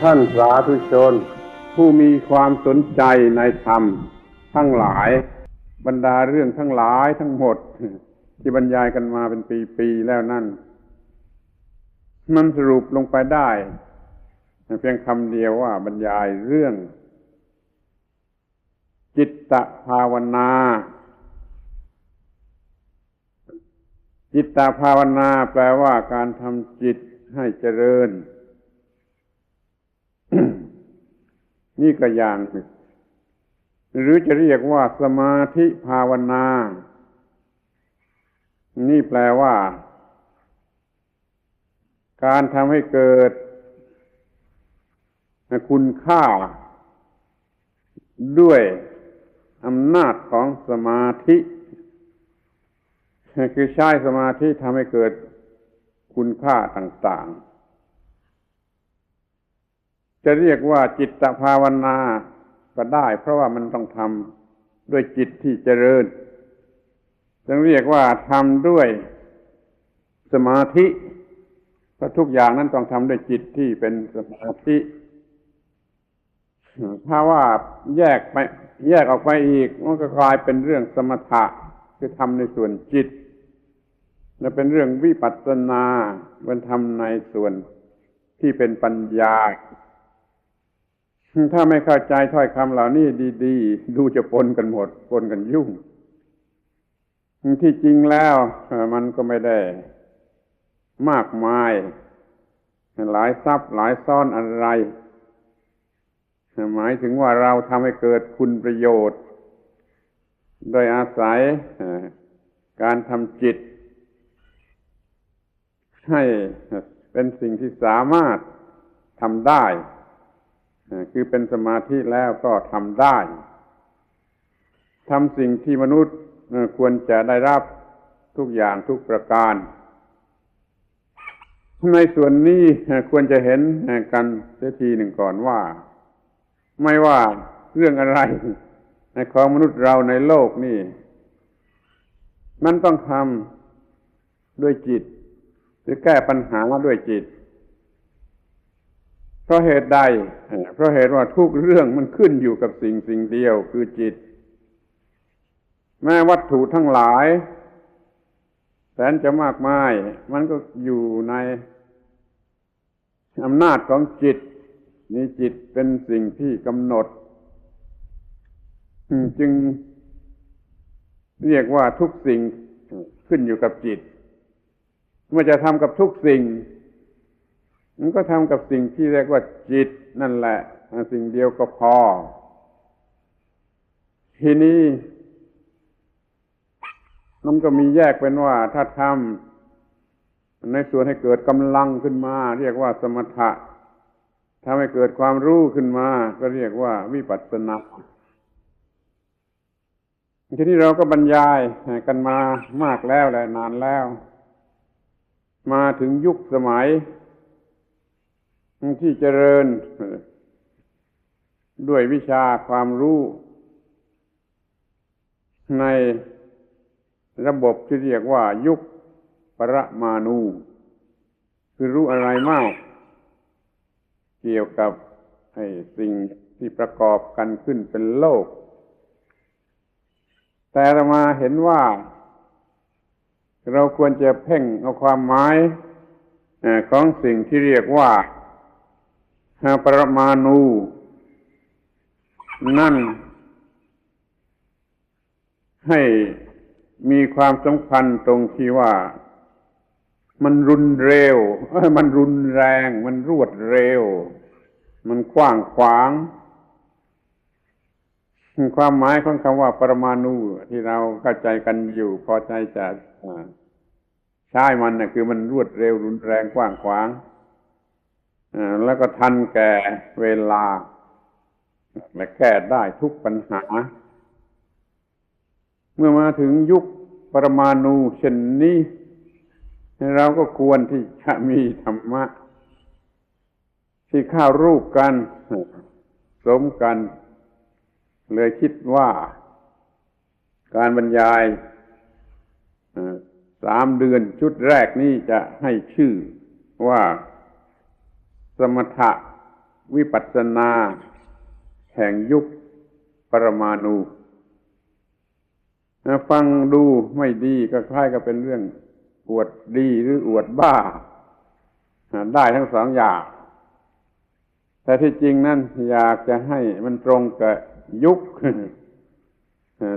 ท่านสาธุชนผู้มีความสนใจในธรรมทั้งหลายบรรดาเรื่องทั้งหลายทั้งหมดที่บรรยายกันมาเป็นปีๆแล้วนั่นมันสรุปลงไปได้เพียงคำเดียวว่าบรรยายเรื่องจิตตภาวนาจิตตภาวนาแปลว่าการทำจิตให้เจริญ นี่ก็อย่างหรือจะเรียกว่าสมาธิภาวนานี่แปลว่าการทำให้เกิดคุณค่าด้วยอำนาจของสมาธิคือใช้สมาธิทำให้เกิดคุณค่าต่างๆจะเรียกว่าจิตตภาวนาก็ได้เพราะว่ามันต้องทำด้วยจิตที่เจริญจึงเรียกว่าทำด้วยสมาธิเพราะทุกอย่างนั้นต้องทำด้วยจิตที่เป็นสมาธิถ้าว่าแยกออกไปอีกมันก็กลายเป็นเรื่องสมถะคือทำในส่วนจิตและเป็นเรื่องวิปัสสนามันทำในส่วนที่เป็นปัญญาถ้าไม่เข้าใจถ้อยคำเหล่านี้ดีๆดูจะปนกันหมดปนกันยุ่งที่จริงแล้วมันก็ไม่ได้มากมายหลายซับหลายซ้อนอะไรหมายถึงว่าเราทำให้เกิดคุณประโยชน์โดยอาศัยการทำจิตให้เป็นสิ่งที่สามารถทำได้คือเป็นสมาธิแล้วก็ทำได้ทำสิ่งที่มนุษย์ควรจะได้รับทุกอย่างทุกประการในส่วนนี้ควรจะเห็นกันเสียทีหนึ่งก่อนว่าไม่ว่าเรื่องอะไรของมนุษย์เราในโลกนี่มันต้องทำด้วยจิตหรือแก้ปัญหาด้วยจิตเพราะเหตุใดเพราะเหตุว่าทุกเรื่องมันขึ้นอยู่กับสิ่งเดียวคือจิตแม้วัตถุทั้งหลายแสนจะมากมายมันก็อยู่ในอำนาจของจิตนี่จิตเป็นสิ่งที่กำหนดจึงเรียกว่าทุกสิ่งขึ้นอยู่กับจิตเมื่อจะทำกับทุกสิ่งมันก็ทำกับสิ่งที่เรียกว่าจิตนั่นแหละสิ่งเดียวก็พอทีนี้มันก็มีแยกเป็นว่าถ้าทำในส่วนให้เกิดกำลังขึ้นมาเรียกว่าสมถะทำให้เกิดความรู้ขึ้นมาก็เรียกว่าวิปัสสนาทีนี้เราก็บรรยายกันมามากแล้วและนานแล้วมาถึงยุคสมัยที่เจริญด้วยวิชาความรู้ในระบบที่เรียกว่ายุคปรมาณูคือรู้อะไรมากเกี่ยวกับสิ่งที่ประกอบกันขึ้นเป็นโลกแต่เรามาเห็นว่าเราควรจะเพ่งเอาความหมายของสิ่งที่เรียกว่าปรมาณูนั่นให้มีความสำคัญตรงที่ว่ามันรุนเร็วมันรุนแรงมันรวดเร็วมันกว้างขวางความหมายของคำว่าปรมาณูที่เราเข้าใจกันอยู่พอใจจะใช้มันนะคือมันรวดเร็วรุนแรงกว้างขวางแล้วก็ทันแก่เวลาและแก้ได้ทุกปัญหาเมื่อมาถึงยุคปรมาณูเช่นนี้เราก็ควรที่จะมีธรรมะที่เข้ารูปกันสมกันเลยคิดว่าการบรรยาย3 เดือนชุดแรกนี้จะให้ชื่อว่าสมถะ วิปัสสนาแห่งยุคปรมาณูฟังดูไม่ดีก็คล้ายกับเป็นเรื่องอวดดีหรืออวดบ้าได้ทั้งสองอย่างแต่ที่จริงนั่นอยากจะให้มันตรงกับยุค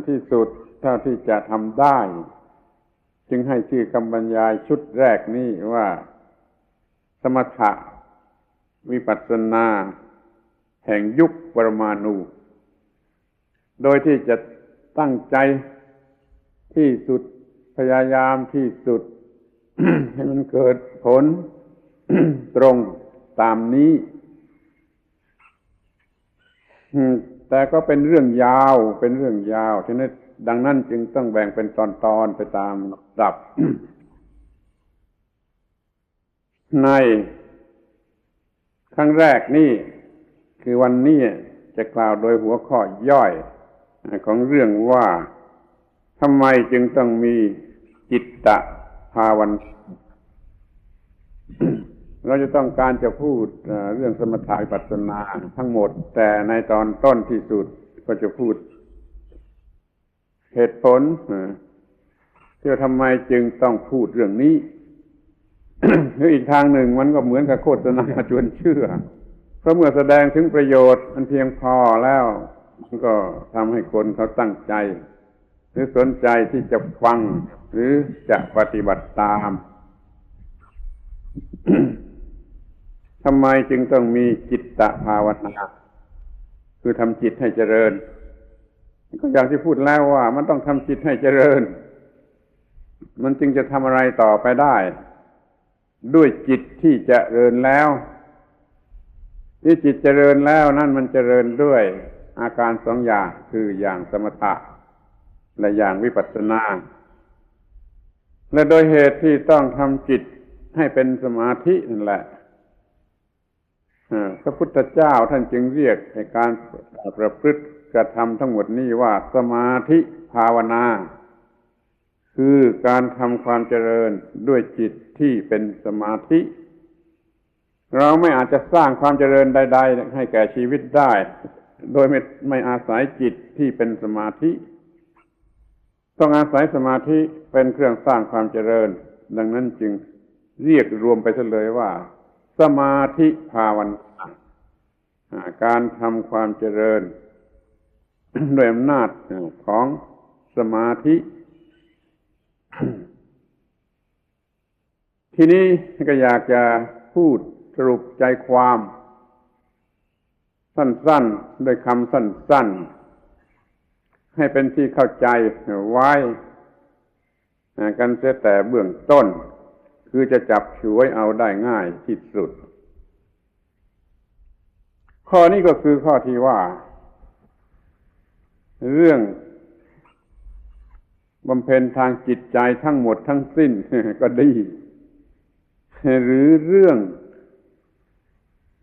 ที่สุดเท่าที่จะทำได้จึงให้ชื่อคำบรรยายชุดแรกนี้ว่าสมถะวิปัสสนาแห่งยุคปรมาณูโดยที่จะตั้งใจที่สุดพยายามที่สุด ให้มันเกิดผล ตรงตามนี้แต่ก็เป็นเรื่องยาวฉะนั้นดังนั้นจึงต้องแบ่งเป็นตอนๆไปตามลำดับ ในครั้งแรกนี่คือวันนี้จะกล่าวโดยหัวข้อย่อยของเรื่องว่าทำไมจึงต้องมีจิตตภาวนา เราจะต้องการจะพูดเรื่องสมถะวิปัสสนาทั้งหมดแต่ในตอนต้นที่สุดก็จะพูดเหตุผลที่ทำไมจึงต้องพูดเรื่องนี้ หรืออีกทางหนึ่งมันก็เหมือนกับโฆษณาชวนเชื่อเพราะเมื่อแสดงถึงประโยชน์มันเพียงพอแล้วมันก็ทำให้คนเขาตั้งใจหรือสนใจที่จะฟังหรือจะปฏิบัติตาม ทำไมจึงต้องมีจิตตภาวนาคือทำจิตให้เจริญก็อย่างที่พูดแล้วว่ามันต้องทำจิตให้เจริญมันจึงจะทำอะไรต่อไปได้ด้วยจิตที่เจริญแล้วที่จิตเจริญแล้วนั่นมันเจริญด้วยอาการสองอย่างคืออย่างสมถะและอย่างวิปัสสนาและโดยเหตุที่ต้องทำจิตให้เป็นสมาธินั่นแหละพระพุทธเจ้าท่านจึงเรียกในการประพฤติกระทำทั้งหมดนี้ว่าสมาธิภาวนาคือการทำความเจริญด้วยจิตที่เป็นสมาธิเราไม่อาจจะสร้างความเจริญใดๆให้แก่ชีวิตได้โดยไม่อาศัยจิตที่เป็นสมาธิต้องอาศัยสมาธิเป็นเครื่องสร้างความเจริญดังนั้นจึงเรียกรวมไปซะเลยว่าสมาธิภาวนาการทำความเจริญ ด้วยอำนาจของสมาธิ ทีนี้ก็อยากจะพูดสรุปใจความสั้นๆโดยคำสั้นๆให้เป็นที่เข้าใจไว้กันเสียแต่เบื้องต้นคือจะจับฉวยเอาได้ง่ายที่สุดข้อนี้ก็คือข้อที่ว่าเรื่องบำเพ็ญทางจิตใจทั้งหมดทั้งสิ้น ก็ดีหรือเรื่อง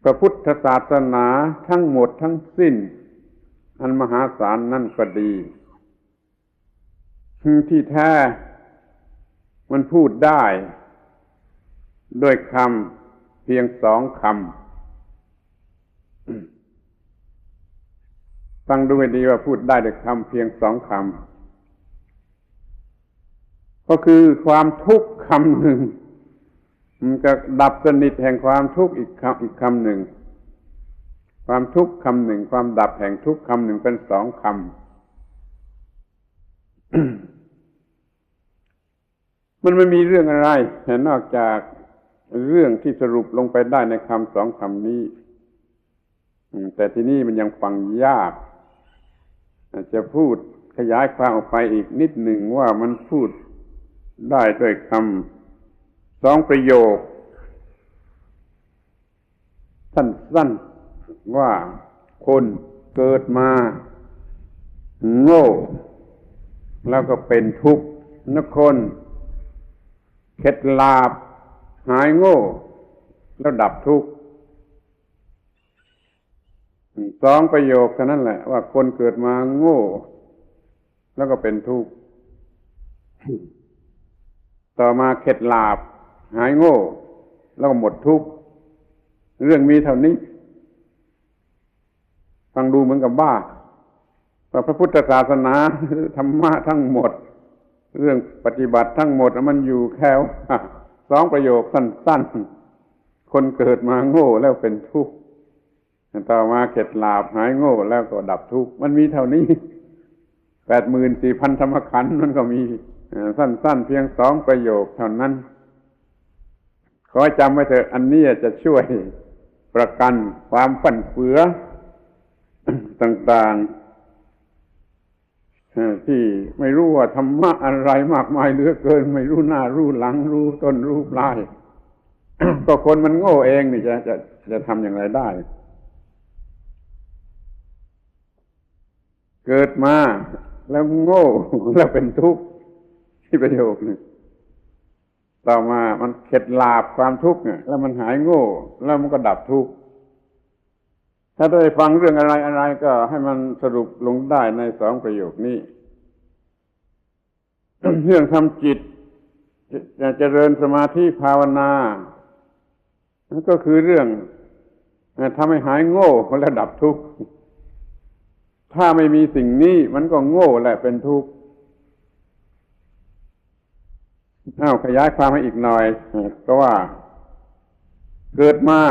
พระพุทธศาสนาทั้งหมดทั้งสิ้นอันมหาศาลนั่นก็ดีที่แท้มันพูดได้ด้วยคำเพียงสองคำฟังดูให้ดีว่าพูดได้ด้วยคำเพียงสองคำก็คือความทุกข์คำหนึ่งมันก็ดับสนิทแห่งความทุกข์อีกคำหนึ่งความทุกข์คำหนึ่งความดับแห่งทุกข์คำหนึ่งเป็นสองคำ มันไม่มีเรื่องอะไรนอกจากเรื่องที่สรุปลงไปได้ในคำสองคำนี้แต่ที่นี่มันยังฟังยากจะพูดขยายความออกไปอีกนิดหนึ่งว่ามันพูดได้ด้วยคำสองประโยคสั้นๆว่าคนเกิดมาโง่แล้วก็เป็นทุกข์นคนเคล็ดลาภหายโง่แล้วดับทุกข์สองประโยคเท่านั้นแหละว่าคนเกิดมาโง่แล้วก็เป็นทุกข์ต่อมาเคล็ดลาภหายโง่แล้วก็หมดทุกข์เรื่องมีเท่านี้ ฟังดูเหมือนกับบ้าพระพุทธศาสนาธรรมะทั้งหมดเรื่องปฏิบัติทั้งหมดมันอยู่แค่สองประโยคสั้นๆคนเกิดมาโง่แล้วเป็นทุกข์ต่อมาเข็ดหลาบหายโง่แล้วก็ดับทุกข์มันมีเท่านี้84,000 ธรรมขันธ์มันก็มีสั้นๆเพียง2 ประโยคเท่านั้นขอจำไว้เถอะอันนี้จะช่วยประกันความฟั่นเฟือต่างๆที่ไม่รู้ว่าธรรมะอะไรมากมายเหลือเกินไม่รู้หน้ารู้หลังรู้ต้นรู้ปลาย ก็คนมันโง่เองนี่จะทำอย่างไรได้เกิดมาแล้วโง่แล้วเป็นทุกข์ที่ประโยคนึงต่อมามันเข็ดหลาบความทุกข์แล้วมันหายโง่แล้วมันก็ดับทุกข์ถ้าได้ฟังเรื่องอะไรก็ให้มันสรุปลงได้ใน2 ประโยคนี้ เรื่องทำจิตจะเจริญสมาธิภาวนาก็คือเรื่องทำให้หายโง่และดับทุกข์ถ้าไม่มีสิ่งนี้มันก็โง่และเป็นทุกข์ขยายความให้อีกหน่อยก็ว่าเกิดมา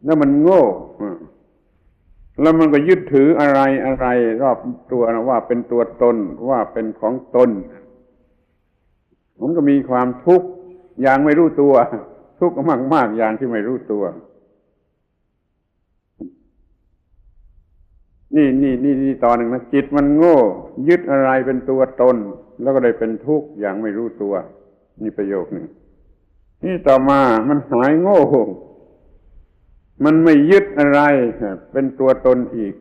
แล้วมันโง่แล้วมันก็ยึดถืออะไรรอบตัวว่าเป็นตัวตนว่าเป็นของตนมันก็มีความทุกข์อย่างไม่รู้ตัวทุกข์มากๆอย่างที่ไม่รู้ตัวนี่ตอนหนึ่งนะจิตมันโง่ยึดอะไรเป็นตัวตนแล้วก็ได้เป็นทุกข์อย่างไม่รู้ตัวนี่ประโยคหนึ่งนี่ต่อมามันหายโง่มันไม่ยึดอะไรเป็นตัวตนอีก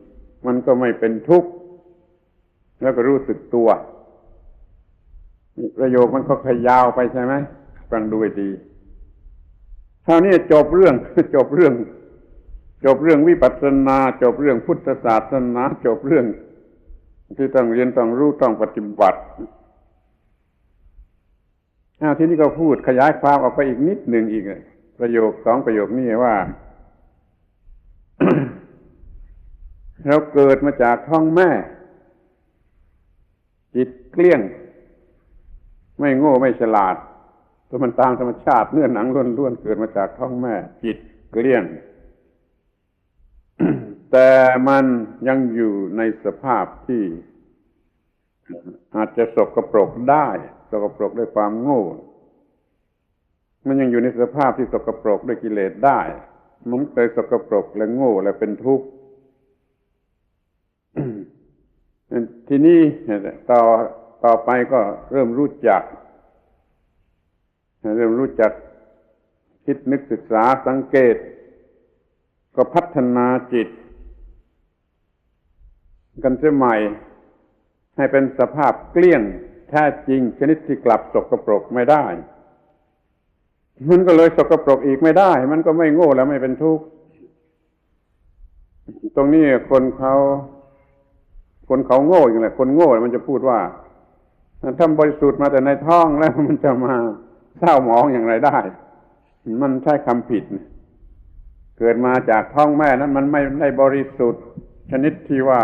มันก็ไม่เป็นทุกข์แล้วก็รู้สึกตัวประโยคมันก็ขยาวไปใช่ไหมฟังดูให้ดีเท่านี้จบเรื่องวิปัสสนาจบเรื่องพุทธศาสนาจบเรื่องที่ต้องเรียนต้องรู้ต้องปฏิบัติทีนี้ก็พูดขยายความออกไปอีกนิดหนึ่งอีกประโยค2 ประโยคนี้ว่า เราเกิดมาจากท้องแม่จิตเกลี้ยงไม่โง่ไม่ฉลาดตัวมันตามธรรมชาติเนื้อหนังล้วนๆเกิดมาจากท้องแม่จิตเกลี้ยง แต่มันยังอยู่ในสภาพที่อาจจะสกปรกได้สกปรกด้วยความโง่มันยังอยู่ในสภาพที่สกปรกด้วยกิเลสได้มันเคยสกปรกและโง่และเป็นทุกข์ ทีนี้ต่อไปก็เริ่มรู้จักคิดนึกศึกษาสังเกตก็พัฒนาจิตกันเสียใหม่ให้เป็นสภาพเกลี้ยงแท้จริงชนิดที่กลับสกปรกไม่ได้มันก็เลยสกปรกอีกไม่ได้มันก็ไม่โง่แล้วไม่เป็นทุกข์ตรงนี้คนเขาโง่อย่างไรคนโง่มันจะพูดว่าถ้าบริสุทธิ์มาแต่ในท้องแล้วมันจะมาเศร้าหมองอย่างไรได้มันใช้คำผิดเกิดมาจากท้องแม่นั้นมันไม่ได้บริสุทธิ์ชนิดที่ว่า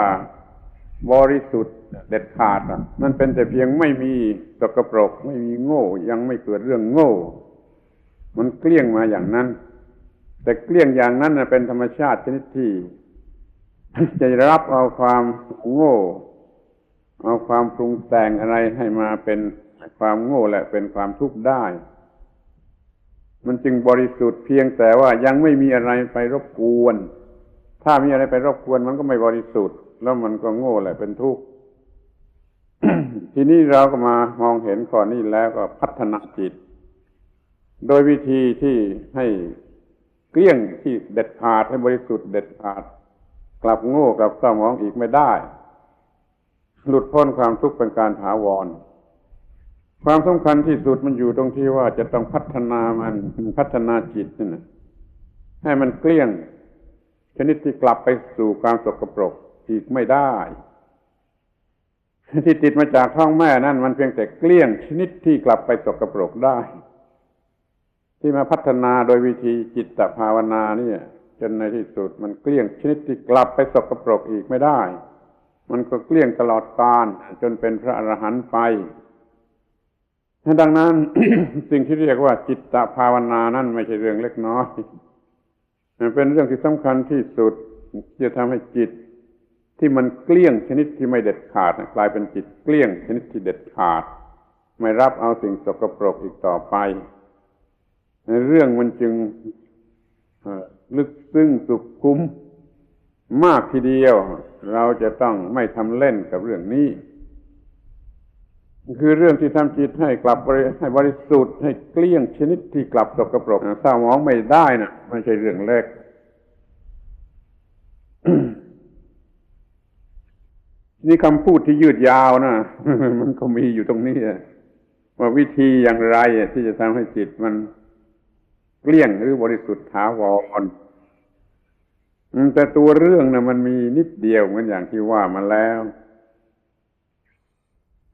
บริสุทธิ์เด็ดขาดมันเป็นแต่เพียงไม่มีสกปรกไม่มีโง่ยังไม่เกิดเรื่องโง่มันเกลี้ยงมาอย่างนั้นแต่เกลี้ยงอย่างนั้นเป็นธรรมชาติชนิดที่จะรับเอาความโง่เอาความปรุงแต่งอะไรให้มาเป็นความโง่และเป็นความทุกข์ได้มันจึงบริสุทธิ์เพียงแต่ว่ายังไม่มีอะไรไปรบกวนถ้ามีอะไรไปรบกวนมันก็ไม่บริสุทธิ์แล้วมันก็โง่และเป็นทุกข์ ทีนี้เราก็มามองเห็นข้อนี้แล้วก็พัฒนาจิตโดยวิธีที่ให้เกลี้ยงที่เด็ดขาดให้บริสุทธิ์เด็ดขาดกลับโง่กลับเศร้าหมองอีกไม่ได้หลุดพ้นความทุกข์เป็นการถาวรความสำคัญที่สุดมันอยู่ตรงที่ว่าจะต้องพัฒนาจิตนี่นะให้มันเกลี้ยงชนิดที่กลับไปสู่ความสกปรกอีกไม่ได้ที่ติดมาจากท้องแม่นั่นมันเพียงแต่เกลี้ยงชนิดที่กลับไปสกปรกได้ที่มาพัฒนาโดยวิธีจิตตภาวนานี่ จนในที่สุดมันเกลี้ยงชนิดที่กลับไปสกปรกอีกไม่ได้มันก็เกลี้ยงตลอดกาลจนเป็นพระอรหันต์ไปดังนั้น สิ่งที่เรียกว่าจิตตภาวนานั้นไม่ใช่เรื่องเล็กน้อยเป็นเรื่องที่สำคัญที่สุดที่จะทำให้จิตที่มันเกลี้ยงชนิดที่ไม่เด็ดขาดกลายเป็นจิตเกลี้ยงชนิดที่เด็ดขาดไม่รับเอาสิ่งสกปรกอีกต่อไปเรื่องมันจึงลึกซึ้งสุขุมมากทีเดียวเราจะต้องไม่ทำเล่นกับเรื่องนี้คือเรื่องที่ทำจิตให้กลับให้บริสุทธิ์ให้เกลี้ยงชนิดที่กลับสกปรกเศร้าหมองไม่ได้นะไม่ใช่เรื่องเล็ก นี่คำพูดที่ยืดยาวนะ มันก็มีอยู่ตรงนี้ว่าวิธีอย่างไรที่จะทำให้จิตมันเกลี้ยงหรือบริสุทธิ์ถาวรแต่ตัวเรื่องนะมันมีนิดเดียวเหมือนอย่างที่ว่ามาแล้ว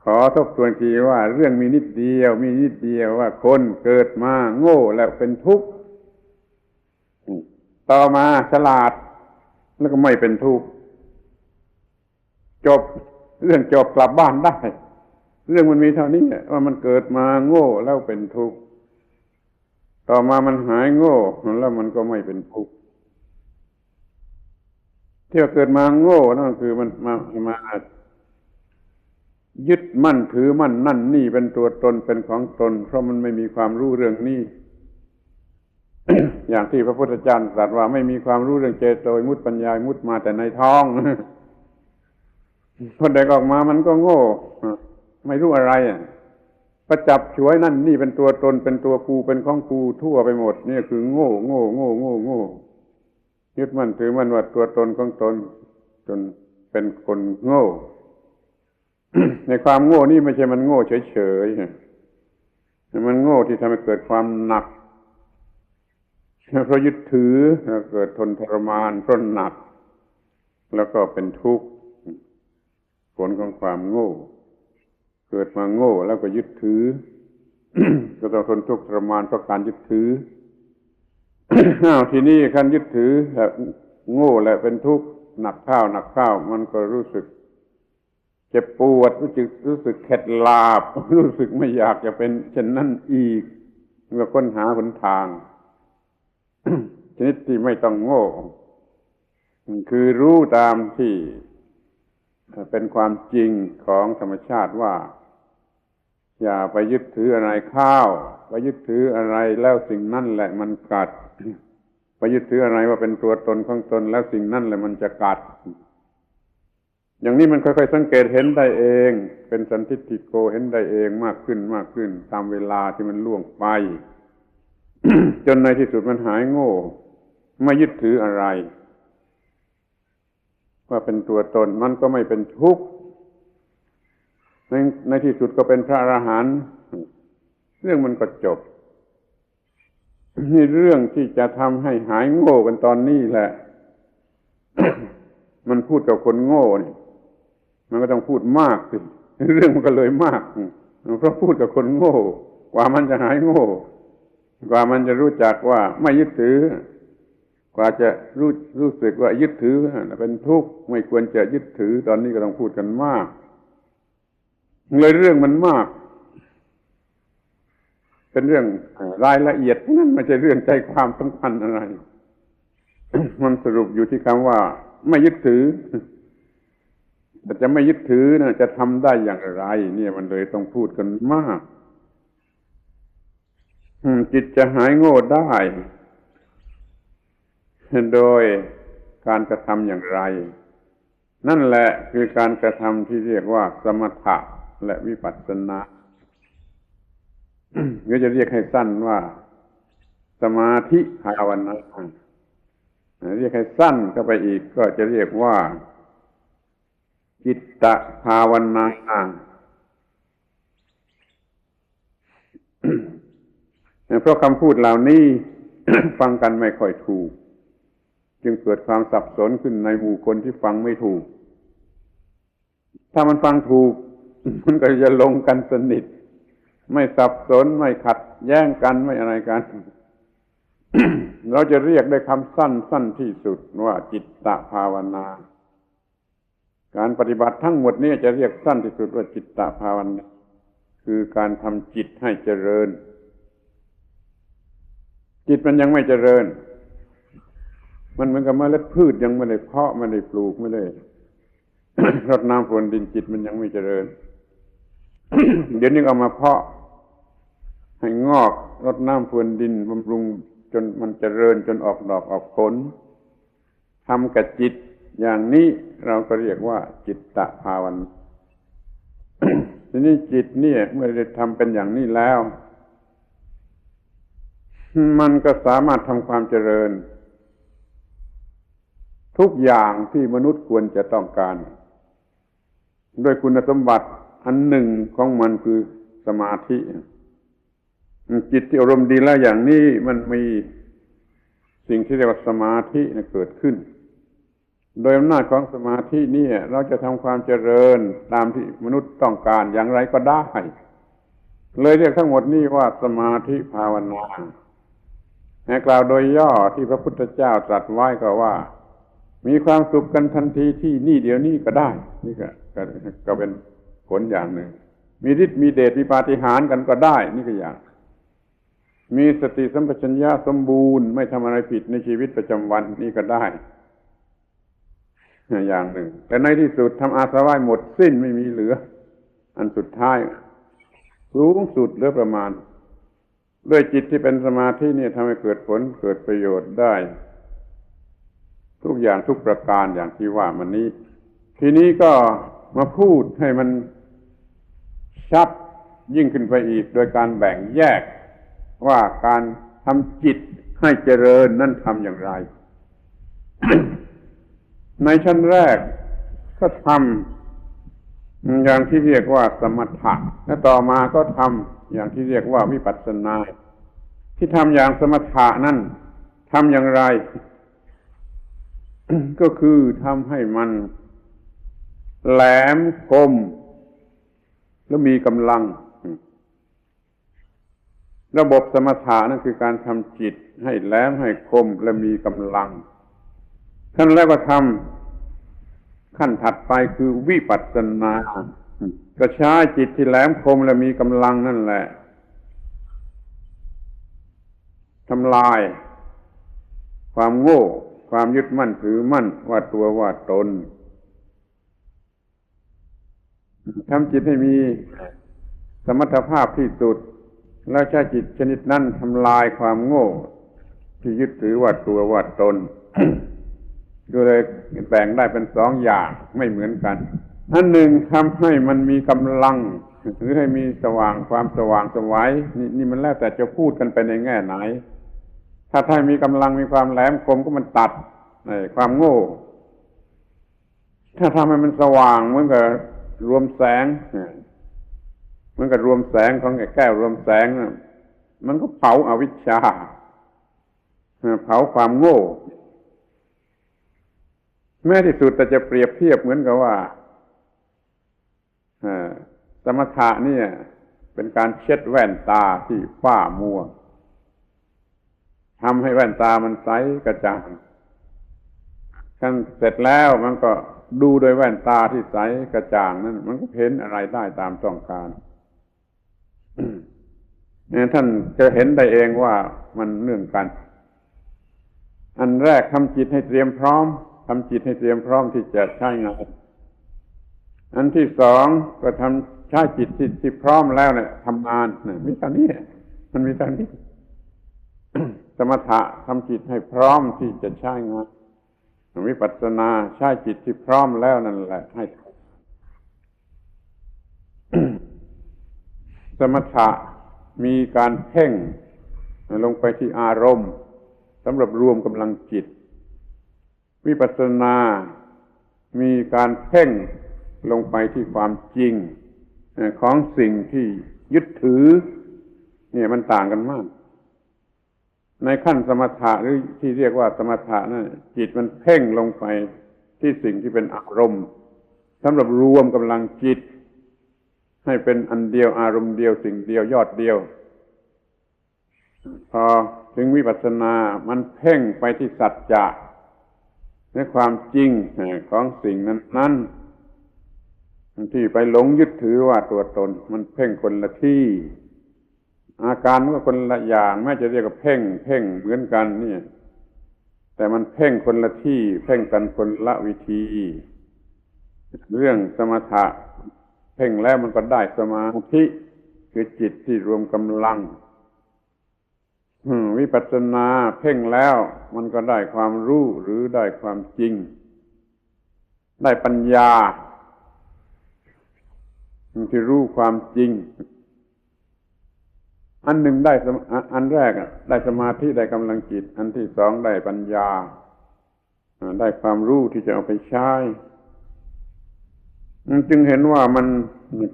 ขอทบทวนทีว่าเรื่องมีนิดเดียวว่าคนเกิดมาโง่แล้วเป็นทุกข์ต่อมาฉลาดแล้วก็ไม่เป็นทุกข์จบเรื่องจบกลับบ้านได้เรื่องมันมีเท่านี้ว่ามันเกิดมาโง่แล้วเป็นทุกข์ต่อมามันหายโง่แล้วมันก็ไม่เป็นทุกข์ที่เกิดมาโง่นั่นคือมันมายึดมั่นถือมั่นนั่นนี่เป็นตัวตนเป็นของตนเพราะมันไม่มีความรู้เรื่องนี้ อย่างที่พระพุทธเจ้าตรัสว่าไม่มีความรู้เรื่องเจโตวิมุตติปัญญาวิมุตติมาแต่ในท้อง พอเด็กออกมามันก็โง่ไม่รู้อะไรประจับฉวยนั่นนี่เป็นตัวตนเป็นตัวกูเป็นของกูทั่วไปหมดนี่คือโง่ยึดมั่นถือมั่นว่าตัวตนของตนจนเป็นคนโง่ ในความโง่นี่ไม่ใช่มันโง่เฉยๆมันโง่ที่ทำให้เกิดความหนักเพราะยึดถือเกิดทนทรมานเพราะหนักแล้วก็เป็นทุกข์ผลของความโง่เกิดมาโง่แล้วก็ยึดถือ ก็ต้องทนทุกข์ทรมานเพราะการยึดถือ ทีนี้การยึดถือแบบโง่และเป็นทุกข์หนักข้าวมันก็รู้สึกเจ็บปวดรู้สึกเข็ดลาบรู้สึกไม่อยากจะเป็นเช่นนั้นอีกเมื่อค้นหาหนทาง ชนิดที่ไม่ต้องโง่คือรู้ตามที่เป็นความจริงของธรรมชาติว่าอย่าไปยึดถืออะไรไปยึดถืออะไรแล้วสิ่งนั่นแหละมันกัด ไปยึดถืออะไรว่าเป็นตัวตนของตนแล้วสิ่งนั่นแหละมันจะกัดอย่างนี้มันค่อยๆสังเกตเห็นได้เองเป็นสันทิฏฐิโกเห็นได้เองมากขึ้นตามเวลาที่มันล่วงไป จนในที่สุดมันหายโง่ไม่ยึดถืออะไรว่าเป็นตัวตนมันก็ไม่เป็นทุกข์ในที่สุดก็เป็นพระอรหันต์เรื่องมันก็จบนี่เรื่องที่จะทำให้หายโง่กันตอนนี้แหละ มันพูดกับคนโง่นี่มันก็ต้องพูดมากสิเรื่องมันก็เลยมากเพราะพูดกับคนโง่กว่ามันจะหายโง่กว่ามันจะรู้จักว่าไม่ยึดถือกว่าจะรู้สึกว่ายึดถือเป็นทุกข์ไม่ควรจะยึดถือตอนนี้ก็ต้องพูดกันมากเลยเรื่องมันมากเป็นเรื่องรายละเอียดนั่นไม่ใช่เรื่องใจความสำคัญอะไร มันสรุปอยู่ที่คำว่าไม่ยึดถือแต่จะไม่ยึดถือนะจะทำได้อย่างไรเนี่ยมันเลยต้องพูดกันมากจิตจะหายโง่ได้โดยการกระทำอย่างไรนั่นแหละคือการกระทำที่เรียกว่าสมถะและวิปัสสนาหรือจะเรียกให้สั้นว่าสมาธิภาวนาเรียกให้สั้นเข้าไปอีกก็จะเรียกว่าจิตตภาวนาเพราะคำพูดเหล่านี้ ฟังกันไม่ค่อยถูกจึงเกิดความสับสนขึ้นในหมู่คนที่ฟังไม่ถูกถ้ามันฟังถูก มันก็จะลงกันสนิทไม่สับสนไม่ขัดแย้งกันไม่อะไรกัน เราจะเรียกด้วยคำสั้นที่สุดว่าจิตตภาวนาการปฏิบัติทั้งหมดนี้จะเรียกสั้นที่สุดว่าจิตตภาวนาคือการทำจิตให้เจริญจิตมันยังไม่เจริญมันเหมือนกับเมล็ดพืชยังไม่ได้เพาะไม่ได้ปลูกไม่ได้ รดน้ำพรวนดินจิตมันยังไม่เจริญ เดี๋ยวนี้เอามาเพาะให้งอกรดน้ำพรวนดินบำรุงจนมันเจริญจนออกดอกออกผลทำกับจิตอย่างนี้เราก็เรียกว่าจิตตภาวนา ทีนี้จิตเนี่ยเมื่อได้ทำเป็นอย่างนี้แล้วมันก็สามารถทำความเจริญทุกอย่างที่มนุษย์ควรจะต้องการโดยคุณสมบัติอันหนึ่งของมันคือสมาธิจิตที่อารมณ์ดีแล้วอย่างนี้มันมีสิ่งที่เรียกว่าสมาธิเกิดขึ้นโดยอำนาจของสมาธินี่เราจะทำความเจริญตามที่มนุษย์ต้องการอย่างไรก็ได้เลยเรียกทั้งหมดนี้ว่าสมาธิภาวนาให้กล่าวโดยย่อที่พระพุทธเจ้าตรัสไว้ก็ว่ามีความสุขกันทันทีที่นี่เดี๋ยวนี้ก็ได้นี่ก็เป็นผลอย่างหนึ่งมีฤทธิ์มีเดชมีปาฏิหาริย์กันก็ได้นี่ก็อย่างมีสติสัมปชัญญะสมบูรณ์ไม่ทำอะไรผิดในชีวิตประจำวันนี่ก็ได้อย่างหนึ่งแต่ในที่สุดทำอาสวะหมดสิ้นไม่มีเหลืออันสุดท้ายสูงสุดเหลือประมาณด้วยจิตที่เป็นสมาธินี่ทำให้เกิดผลเกิดประโยชน์ได้ทุกอย่างทุกประการอย่างที่ว่ามันนี้ทีนี้ก็มาพูดให้มันชัดยิ่งขึ้นไปอีกโดยการแบ่งแยกว่าการทำจิตให้เจริญนั่นทำอย่างไร ในชั้นแรกก็ทำอย่างที่เรียกว่าสมถะและต่อมาก็ทำอย่างที่เรียกว่าวิปัสสนาที่ทำอย่างสมถะนั่นทำอย่างไร ก็คือทำให้มันแหลมคมและมีกำลังระบบสมถะนั่นคือการทำจิตให้แหลมให้คมและมีกำลังขั้นแรกก็ทำขั้นถัดไปคือวิปัสสนาก็ใช้จิตที่แหลมคมและมีกำลังนั่นแหละทำลายความโง่ความยึดมั่นถือมั่นว่าตัวว่าตนทำจิตให้มีสมรรถภาพที่สุดแล้วใช้จิตชนิดนั้นทำลายความโง่ที่ยึดถือว่าตัวว่าตน ก็เลยแบ่งได้เป็นสองอย่างไม่เหมือนกันอันหนึ่งทำให้มันมีกำลังหรือให้มีความสว่างไสวนี่มันแล้วแต่จะพูดกันไปในแง่ไหนถ้ามีกำลังมีความแหลมคมก็มันตัดความโง่ถ้าทำให้มันสว่างเหมือนกับรวมแสงเหมือนกับรวมแสงของแก้วรวมแสงมันก็เผาอวิชชาเผาความโง่แม้ที่สุดแต่จะเปรียบเทียบเหมือนกับว่าสมถะนี่เป็นการเช็ดแว่นตาที่ฝ้ามัวทำให้แว่นตามันใสกระจ่างขั้นเสร็จแล้วมันก็ดูโดยแว่นตาที่ใสกระจ่างนั้นมันก็เห็นอะไรได้ตามต้องการท่านจะเห็นได้เองว่ามันเนื่องกันอันแรกทำจิตให้เตรียมพร้อมทำจิตให้เตรียมพร้อมที่จะใช้งานอันที่สองก็ทำใช้จิตที่พร้อมแล้วเนี่ยทำงานมีเท่านี้มันมีเท่านี้ สมถะทำจิตให้พร้อมที่จะใช้งานวิปัสสนาใช้จิตที่พร้อมแล้วนั่นแหละให้ สมถะมีการเพ่งลงไปที่อารมณ์สำหรับรวมกำลังจิตวิปัสสนามีการเพ่งลงไปที่ความจริงของสิ่งที่ยึดถือเนี่ยมันต่างกันมากในขั้นสมถะหรือที่เรียกว่าสมถะนั่นจิตมันเพ่งลงไปที่สิ่งที่เป็นอารมณ์สำหรับรวมกำลังจิตให้เป็นอันเดียวอารมณ์เดียวสิ่งเดียวยอดเดียวพอ ถึงวิปัสสนามันเพ่งไปที่สัจจะในความจริงของสิ่งนั้นที่ไปหลงยึดถือว่าตัวตนมันเพ่งคนละที่อาการมันก็คนละอย่างแม้จะเรียกว่าเพ่งเหมือนกันนี่แต่มันเพ่งคนละที่เพ่งกันคนละวิธีเรื่องสมถะเพ่งแล้วมันก็ได้สมาธิคือจิตที่รวมกำลังวิปัสสนาเพ่งแล้วมันก็ได้ความรู้หรือได้ความจริงได้ปัญญาที่รู้ความจริงอันหนึ่งได้อันแรกได้สมาธิได้กำลังจิตอันที่สองได้ปัญญาได้ความรู้ที่จะเอาไปใช้จึงเห็นว่ามัน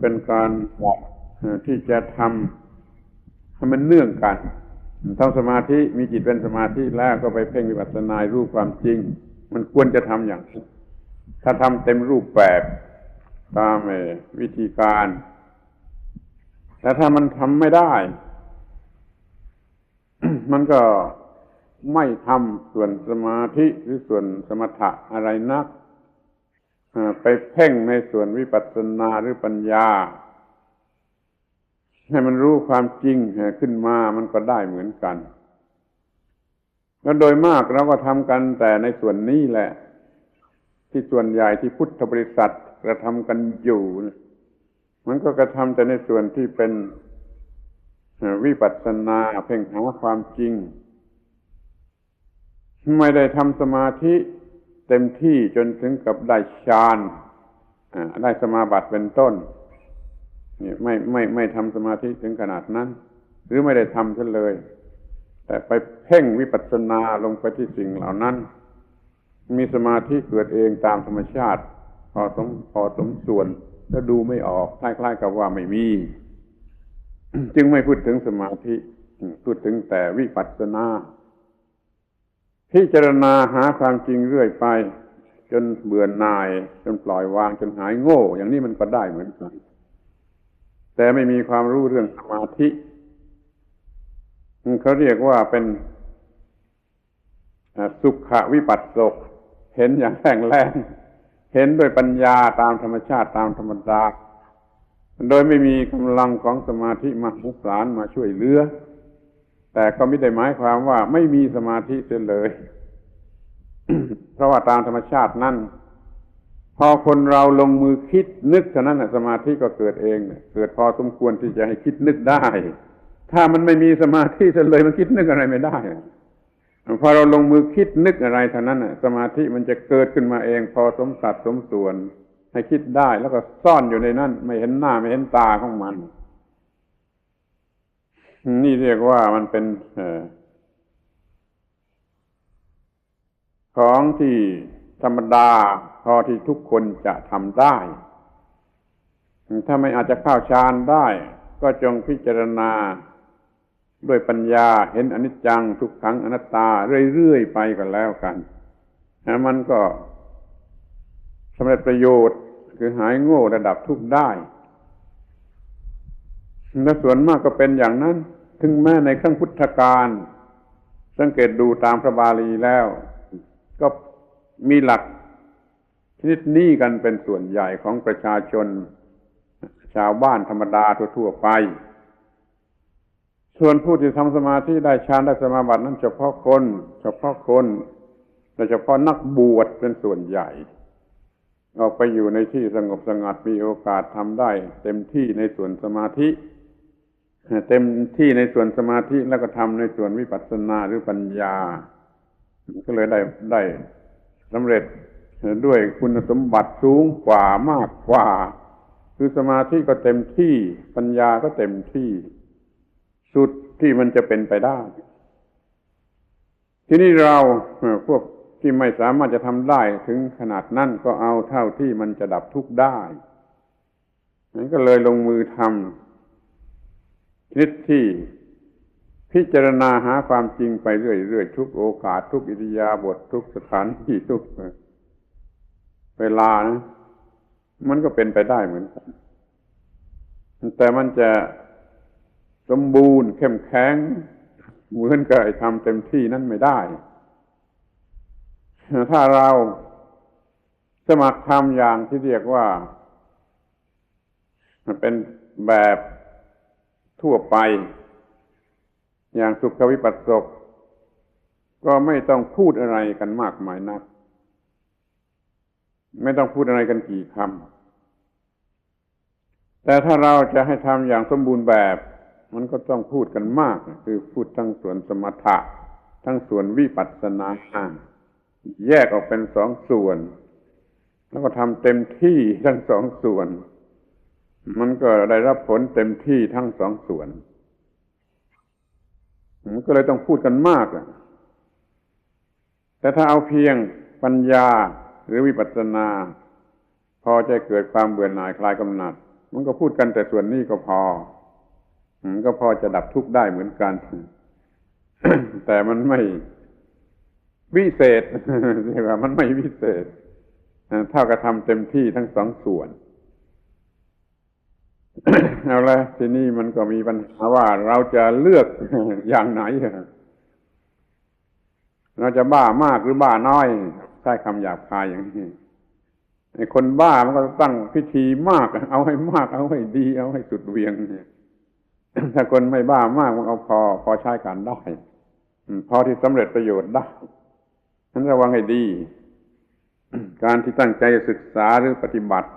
เป็นการที่จะทำให้มันเนื่องกันทำสมาธิมีจิตเป็นสมาธิแล้วก็ไปเพ่งวิปัสสนารู้ความจริงมันควรจะทำอย่างนี้ถ้าทำเต็มรูปแบบตามวิธีการแต่ถ้ามันทำไม่ได้ มันก็ไม่ทำส่วนสมาธิหรือส่วนสมถะอะไรนักไปเพ่งในส่วนวิปัสสนาหรือปัญญาให้มันรู้ความจริงขึ้นมามันก็ได้เหมือนกันแล้วโดยมากเราก็ทำกันแต่ในส่วนนี้แหละที่ส่วนใหญ่ที่พุทธบริษัทกระทำกันอยู่มันก็กระทำแต่ในส่วนที่เป็นวิปัสสนาเพ่งหาความจริงไม่ได้ทำสมาธิเต็มที่จนถึงกับได้ฌานได้สมาบัติเป็นต้นนี่ไม่ทำสมาธิถึงขนาดนั้นหรือไม่ได้ทำซะเลยแต่ไปเพ่งวิปัสสนาลงไปที่สิ่งเหล่านั้นมีสมาธิเกิดเองตามธรรมชาติพอสมส่วนก็ดูไม่ออกคล้ายๆกับว่าไม่มีจึงไม่พูดถึงสมาธิพูดถึงแต่วิปัสสนาพิจารณาหาความจริงเรื่อยไปจนเบื่อหน่ายจนปล่อยวางจนหายโง่อย่างนี้มันก็ได้เหมือนกันแต่ไม่มีความรู้เรื่องสมาธิเขาเรียกว่าเป็นสุขวิปัสสกเห็นอย่างแรงเห็นโดยปัญญาตามธรรมชาติตามธรรมดาโดยไม่มีกำลังของสมาธิมหาศาลมาช่วยเหลือแต่ก็ไม่ได้หมายความว่าไม่มีสมาธิเสียเลย เพราะว่าตามธรรมชาตินั่นพอคนเราลงมือคิดนึกเท่านั้นสมาธิก็เกิดเองเกิดพอสมควรที่จะให้คิดนึกได้ถ้ามันไม่มีสมาธิเสียเลยมันคิดนึกอะไรไม่ได้พอเราลงมือคิดนึกอะไรเท่านั้นสมาธิมันจะเกิดขึ้นมาเองพอสมสัดสมส่วนให้คิดได้แล้วก็ซ่อนอยู่ในนั้นไม่เห็นหน้าไม่เห็นตาของมันนี่เรียกว่ามันเป็นของที่ธรรมดาพอที่ทุกคนจะทำได้ถ้าไม่อาจจะเข้าฌานได้ก็จงพิจารณาด้วยปัญญาเห็นอนิจจังทุกขังอนัตตาเรื่อยๆไปก็แล้วกันมันก็สำเร็จประโยชน์คือหายโง่ระดับทุกข์ได้และส่วนมากก็เป็นอย่างนั้นถึงแม้ในครั้งพุทธกาลสังเกตดูตามพระบาลีแล้วก็มีหลักชนิดนี้กันเป็นส่วนใหญ่ของประชาชนชาวบ้านธรรมดาทั่วๆไปส่วนผู้ที่ทำสมาธิได้ฌานได้สมาบัตินั้นเฉพาะคนโดยเฉพาะนักบวชเป็นส่วนใหญ่ออกไปอยู่ในที่สงบสงัดมีโอกาสทำได้เต็มที่ในส่วนสมาธิเต็มที่ในส่วนสมาธิแล้วก็ทำในส่วนวิปัสสนาหรือปัญญาก็เลยได้สำเร็จด้วยคุณสมบัติสูงกว่ามากกว่าคือสมาธิก็เต็มที่ปัญญาก็เต็มที่สุดที่มันจะเป็นไปได้ทีนี้เราพวกที่ไม่สามารถจะทำได้ถึงขนาดนั้นก็เอาเท่าที่มันจะดับทุกข์ได้นั้นก็เลยลงมือทำชนิดที่พิจารณาหาความจริงไปเรื่อยๆทุกโอกาสทุกอิริยาบถทุกสถานที่ทุกเวลานะมันก็เป็นไปได้เหมือนกันแต่มันจะสมบูรณ์เข้มแข็ง เหมือนกับทำเต็มที่นั้นไม่ได้ถ้าเราสมัครทำอย่างที่เรียกว่ามันเป็นแบบทั่วไปอย่างสุขวิปัสสกก็ไม่ต้องพูดอะไรกันมากมายนักไม่ต้องพูดอะไรกันกี่คำแต่ถ้าเราจะให้ทำอย่างสมบูรณ์แบบมันก็ต้องพูดกันมากคือพูดทั้งส่วนสมถะทั้งส่วนวิปัสสนาแยกออกเป็นสองส่วนแล้วก็ทำเต็มที่ทั้งสองส่วนมันก็ได้รับผลเต็มที่ทั้งสองส่วนมันก็เลยต้องพูดกันมากแต่ถ้าเอาเพียงปัญญาหรือวิปัสสนาพอจะเกิดความเบื่อหน่ายคลายกำหนัดมันก็พูดกันแต่ส่วนนี้ก็พอมันก็พอจะดับทุกข์ได้เหมือนกัน แต่มันไม่วิเศษ เรียกว่ามันไม่วิเศษเท่ากับทำเต็มที่ทั้งสองส่วน เอาละทีนี้มันก็มีปัญหาว่าเราจะเลือก อย่างไหนเราจะบ้ามากหรือบ้าน้อยใช้คำหยาบคายอย่างนี้ไอ้คนบ้ามันก็ตั้งพิธีมากเอาให้มากเอาให้ดีเอาให้สุดเวียงเนี่ย ถ้าคนไม่บ้ามากมันเอาพอใช้การได้พอที่สำเร็จประโยชน์ได้ฉะนั้นระวังให้ดี การที่ตั้งใจศึกษาหรือปฏิบัติ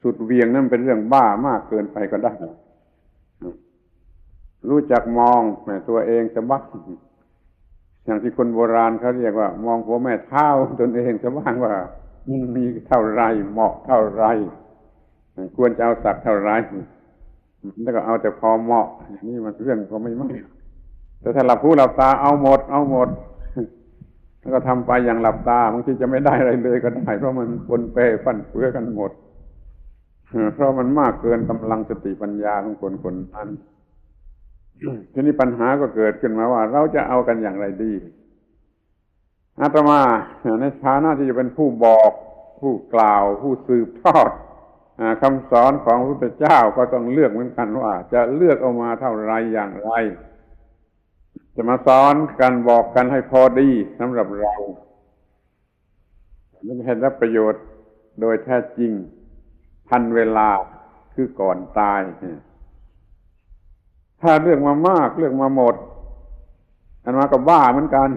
สุดเวียงนั่นเป็นเรื่องบ้ามากเกินไปก็ได้รู้จักมองแม่ตัวเองจะบ้างอย่างที่คนโบราณเขาเรียกว่ามองหัวแม่เท้าตนเองจะบ้างว่ามันมีเท่าไรเหมาะเท่าไรควรจะเอาสักเท่าไรแล้วก็เอาแต่พอเหมาะอย่างนี้มันเรื่องก็ไม่มากแต่ถ้าหลับหูหลับตาเอาหมดแล้วก็ทำไปอย่างหลับตาบางทีจะไม่ได้อะไรเลยก็ได้เพราะมันปนเปฟั่นเฟือกันหมดเพราะมันมากเกินกำลังสติปัญญาของคนนั้นทีนี้ปัญหาก็เกิดขึ้นมาว่าเราจะเอากันอย่างไรดีอาตมาในฐานะที่จะเป็นผู้บอกผู้กล่าวผู้สืบทอดคำสอนของพระพุทธเจ้าก็ต้องเลือกเหมือนกันว่าจะเลือกเอามาเท่าไรอย่างไรจะมาสอนกันบอกกันให้พอดีสำหรับเราไม่ให้รับประโยชน์โดยแท้จริงทันเวลาคือก่อนตายถ้าเรื่องมามากเรื่องมาหมดอันมาก็บ้าเหมือนกัน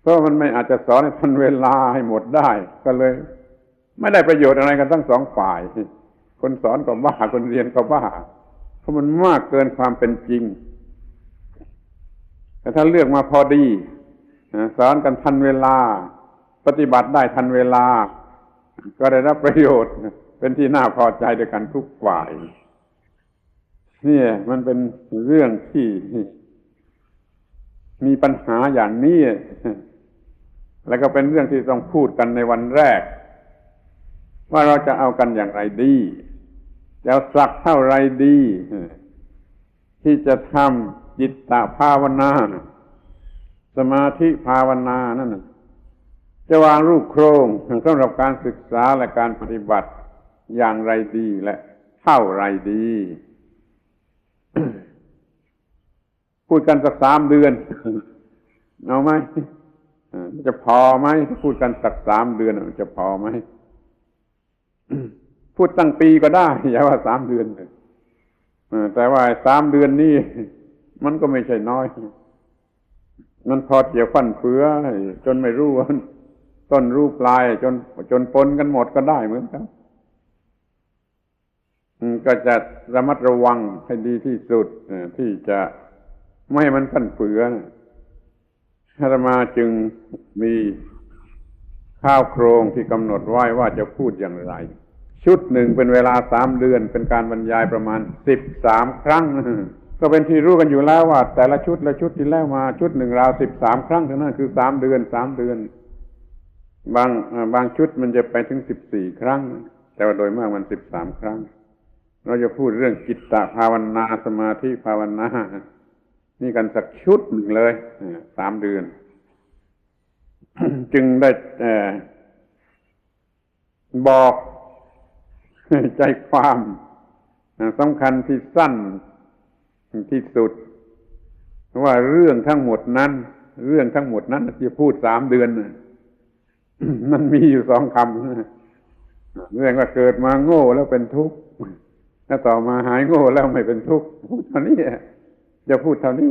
เพราะมันไม่อาจจะสอนให้ทันเวลาให้หมดได้ก็เลยไม่ได้ประโยชน์อะไรกันทั้งสองฝ่ายคนสอนก็บ้าคนเรียนก็บ้าเพราะมันมากเกินความเป็นจริงแต่ถ้าเลือกมาพอดีสอนกันทันเวลาปฏิบัติได้ทันเวลาก็ได้รับประโยชน์เป็นที่น่าพอใจด้วยกันทุกฝ่ายนี่มันเป็นเรื่องที่มีปัญหาอย่างนี้แล้วก็เป็นเรื่องที่ต้องพูดกันในวันแรกว่าเราจะเอากันอย่างไรดีจะเอาสักเท่าไรดีที่จะทำจิตตภาวนาสมาธิภาวนานั่นจะวางรูปโครงสำหรับการศึกษาและการปฏิบัติอย่างไรดีและเท่าไรดี พูดกันสัก3 เดือนเอาไหมจะพอไหมพูดกันสัก3 เดือนจะพอไหม พูดตั้งปีก็ได้อย่าว่า3 เดือนเลยแต่ว่า3 เดือนนี้มันก็ไม่ใช่น้อยมันพอเกี่ยวฟั่นเฟือจนไม่รู้ว่าต้นรู้ปลายจนปนกันหมดก็ได้เหมือนกันก็จะระมัดระวังให้ดีที่สุดที่จะไม่ให้มันฟั่นเฟืออาตมาจึงมีข้าวโครงที่กำหนดไว้ว่าจะพูดอย่างไรชุดหนึ่งเป็นเวลา3 เดือนเป็นการบรรยายประมาณ13 ครั้งก็เป็นที่รู้กันอยู่แล้วว่าแต่ละชุดละชุดที่แล้วมาชุดหนึ่งราว13 ครั้งเท่านั้นคือ3 เดือนบางชุดมันจะไปถึง14 ครั้งแต่ว่าโดยมากมัน13 ครั้งเราจะพูดเรื่องจิตตภาวนาสมาธิภาวนานี่กันสักชุดหนึ่งเลย3 เดือน จึงได้บอกใจความสำคัญที่สั้นที่สุด ว่าเรื่องทั้งหมดนั้นจะพูด3 เดือนมันมีอยู่2 คำเรื่องว่าเกิดมาโง่แล้วเป็นทุกข์แล้วต่อมาหายโง่แล้วไม่เป็นทุกข์พูดเท่านี้จะพูดเท่านี้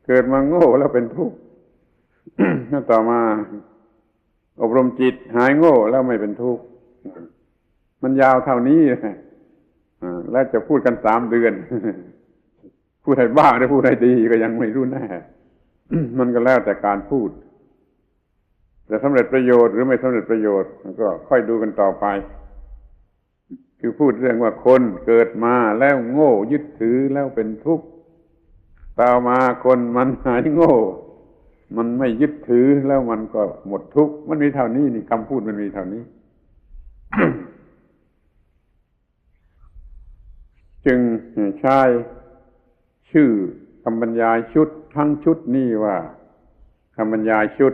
เกิดมาโง่แล้วเป็นทุกข์แล้วต่อมาอบรมจิตหายโง่แล้วไม่เป็นทุกข์มันยาวเท่านี้แล้วจะพูดกัน3 เดือนพูดให้บ้าหรือพูดให้ดีก็ยังไม่รู้แน่มันก็แล้วแต่การพูดจะสำเร็จประโยชน์หรือไม่สำเร็จประโยชน์ก็ค่อยดูกันต่อไปคือพูดเรื่องว่าคนเกิดมาแล้วโง่ยึดถือแล้วเป็นทุกข์ต่อมาคนมันหายโง่มันไม่ยึดถือแล้วมันก็หมดทุกข์มันมีเท่านี้นี่คำพูดมันมีเท่านี้ จึงใช้ชื่อคำบรรยายชุดทั้งชุดนี้ว่าคำบรรยายชุด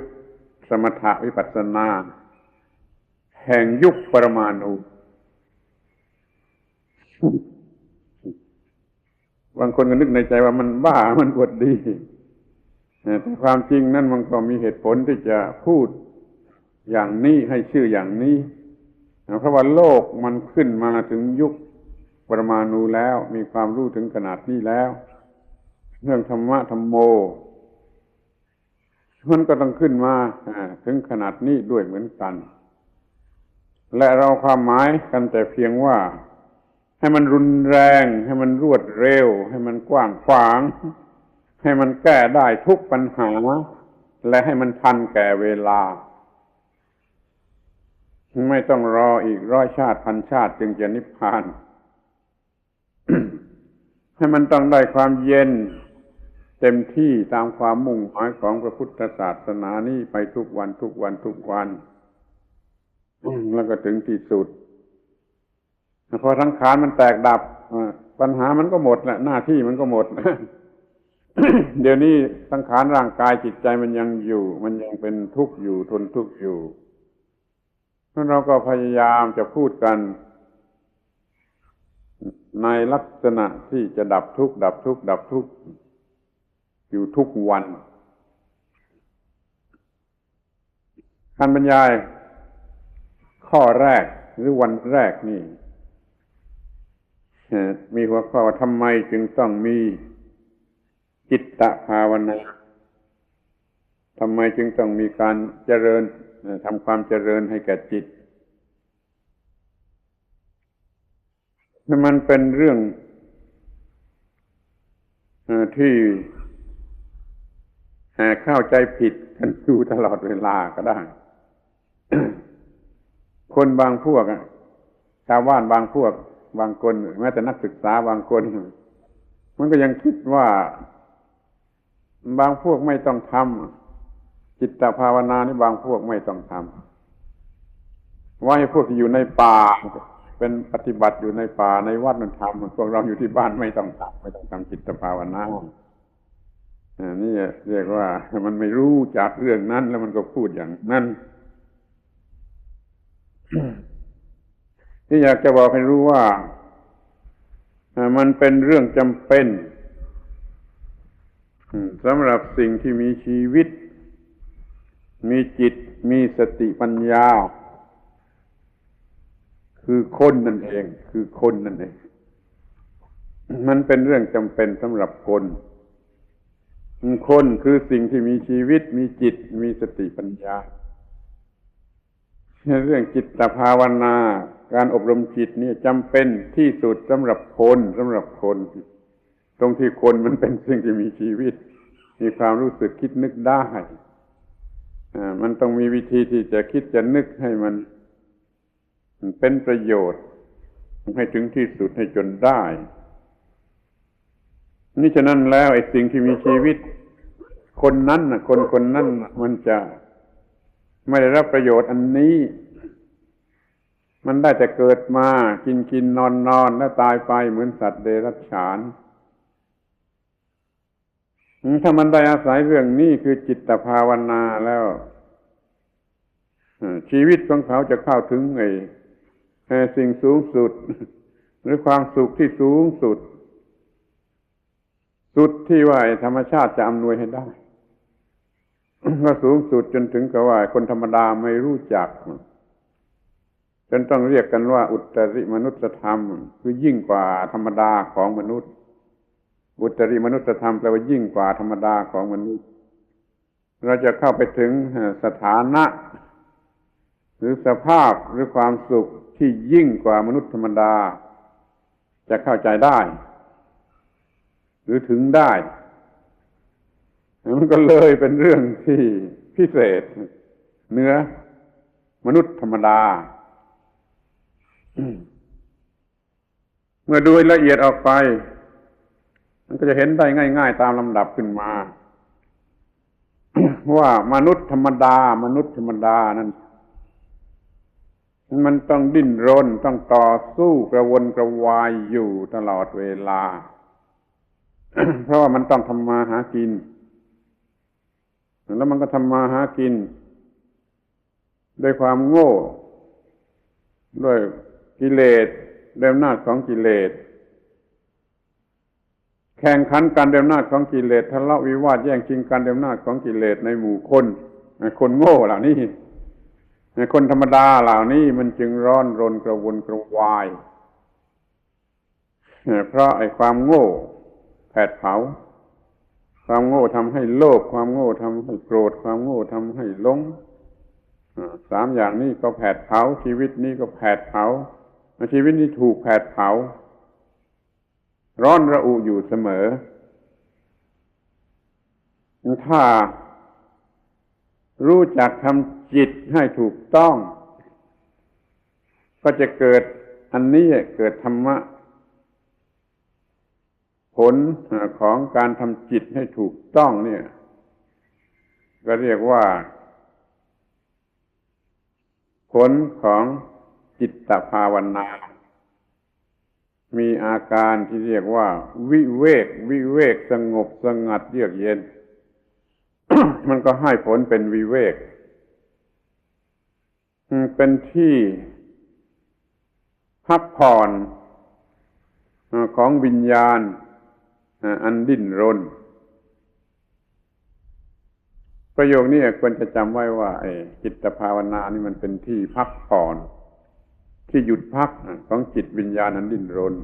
สมถะวิปัสสนาแห่งยุคปรมาณูบางคนก็นึกในใจว่ามันบ้ามันอวดดีแต่ความจริงนั่นมันก็มีเหตุผลที่จะพูดอย่างนี้ให้ชื่ออย่างนี้เพราะว่าโลกมันขึ้นมาถึงยุคปรมาณูแล้วมีความรู้ถึงขนาดนี้แล้วเรื่องธรรมะธรรมโมมันก็ต้องขึ้นมาถึงขนาดนี้ด้วยเหมือนกันและเราความหมายกันแต่เพียงว่าให้มันรุนแรงให้มันรวดเร็วให้มันกว้างขวางให้มันแก้ได้ทุกปัญหาและให้มันทันแก่เวลาไม่ต้องรออีก100 ชาติ1,000 ชาติจึงจะนิพพาน ให้มันต้องได้ความเย็นเต็มที่ตามความมุ่งหมายของพระพุทธศาสนานี้ไปทุกวันแล้วก็ถึงที่สุดพอสังขารมันแตกดับปัญหามันก็หมดแหละหน้าที่มันก็หมด เดี๋ยวนี้สังขารร่างกายจิตใจมันยังอยู่มันยังเป็นทุกข์อยู่ทนทุกข์อยู่เพราะเราก็พยายามจะพูดกันในลักษณะที่จะดับทุกข์อยู่ทุกวันการบรรยายข้อแรกหรือวันแรกนี่มีหัวข้อว่าทำไมจึงต้องมีจิตตภาวนาทำไมจึงต้องมีการเจริญทำความเจริญให้แก่จิตมันเป็นเรื่องที่เข้าใจผิดกันอยู่ตลอดเวลาก็ได้ คนบางพวกชาวบ้านบางพวกบางคนแม้แต่นักศึกษาบางคนมันก็ยังคิดว่าบางพวกไม่ต้องทำจิตตภาวนานี่บางพวกไม่ต้องทำว่าให้พวกที่อยู่ในป่าเป็นปฏิบัติอยู่ในป่าในวัดมันทำพวกเราอยู่ที่บ้านไม่ต้องทำจิตภาวนานี่เรียกว่ามันไม่รู้จากเรื่องนั้นแล้วมันก็พูดอย่างนั้น ที่อยากจะบอกให้รู้ว่ามันเป็นเรื่องจำเป็นสำหรับสิ่งที่มีชีวิตมีจิตมีสติปัญญาคือคนนั่นเองมันเป็นเรื่องจำเป็นสำหรับคนคือสิ่งที่มีชีวิตมีจิตมีสติปัญญาเรื่องจิตภาวนาการอบรมจิตนี่จำเป็นที่สุดสำหรับคนตรงที่คนมันเป็นสิ่งที่มีชีวิตมีความรู้สึกคิดนึกได้มันต้องมีวิธีที่จะคิดจะนึกให้มันเป็นประโยชน์ให้ถึงที่สุดให้จนได้นี่ฉะนั้นแล้วไอ้สิ่งที่มีชีวิตคนนั้นน่ะคนนั้นมันจะไม่ได้รับประโยชน์อันนี้มันได้แต่เกิดมากินนอนแล้วตายไปเหมือนสัตว์เดรัจฉานถ้ามันได้อาศัยเรื่องนี้คือจิตภาวนาแล้วชีวิตของเขาจะเข้าถึงสิ่งสูงสุดหรือความสุขที่สูงสุด สุดที่ว่าธรรมชาติจะอำนวยให้ได้ ก็สูงสุดจนถึงกับว่าคนธรรมดาไม่รู้จักจนต้องเรียกกันว่าอุตริมนุสธรรมคือยิ่งกว่าธรรมดาของมนุษย์อุตริมนุสธรรมแปลว่ายิ่งกว่าธรรมดาของมนุษย์เราจะเข้าไปถึงสถานะหรือสภาพหรือความสุขที่ยิ่งกว่ามนุษย์ธรรมดาจะเข้าใจได้หรือถึงได้มันก็เลยเป็นเรื่องที่พิเศษเหนือมนุษย์ธรรมดาเมื่อดูละเอียดออกไปมันก็จะเห็นได้ง่ายๆตามลำดับขึ้นมาว่ามนุษย์ธรรมดนั้นมันต้องดิ้นรนต้องต่อสู้กระวนกระวายอยู่ตลอดเวลา เพราะว่ามันต้องทำมาหากินแล้วมันก็ทำมาหากินด้วยความโง่ด้วยกิเลสด้วยอำนาจของกิเลสแข่งขันกันด้วยอำนาจของกิเลสทะเลาะวิวาทแย่งชิงกันด้วยอำนาจของกิเลสในหมู่คนโง่เหล่านี้คนธรรมดาเหล่านี้มันจึงร้อนรนกระวนกระวายเพราะไอ้ความโง่แผดเผาความโง่ทำให้โลภความโง่ทำให้โกรธความโง่ทำให้หลงสามอย่างนี้ก็แผดเผาชีวิตนี้ก็แผดเผาชีวิตนี้ถูกแผดเผาร้อนระอุอยู่เสมอถ้ารู้จักทำจิตให้ถูกต้องก็จะเกิดอันนี้เกิดธรรมะผลของการทำจิตให้ถูกต้องเนี่ยก็เรียกว่าผลของจิตตภาวนามีอาการที่เรียกว่าวิเวกสงบสงัดเยือกเย็น มันก็ให้ผลเป็นวิเวกเป็นที่พักผ่อนของวิญญาณอันดิ้นรนประโยคนี้ควรจะจำไว้ว่าจิตภาวนานี่มันเป็นที่พักผ่อนที่หยุดพักของจิตวิญญาณอันดิ้นรน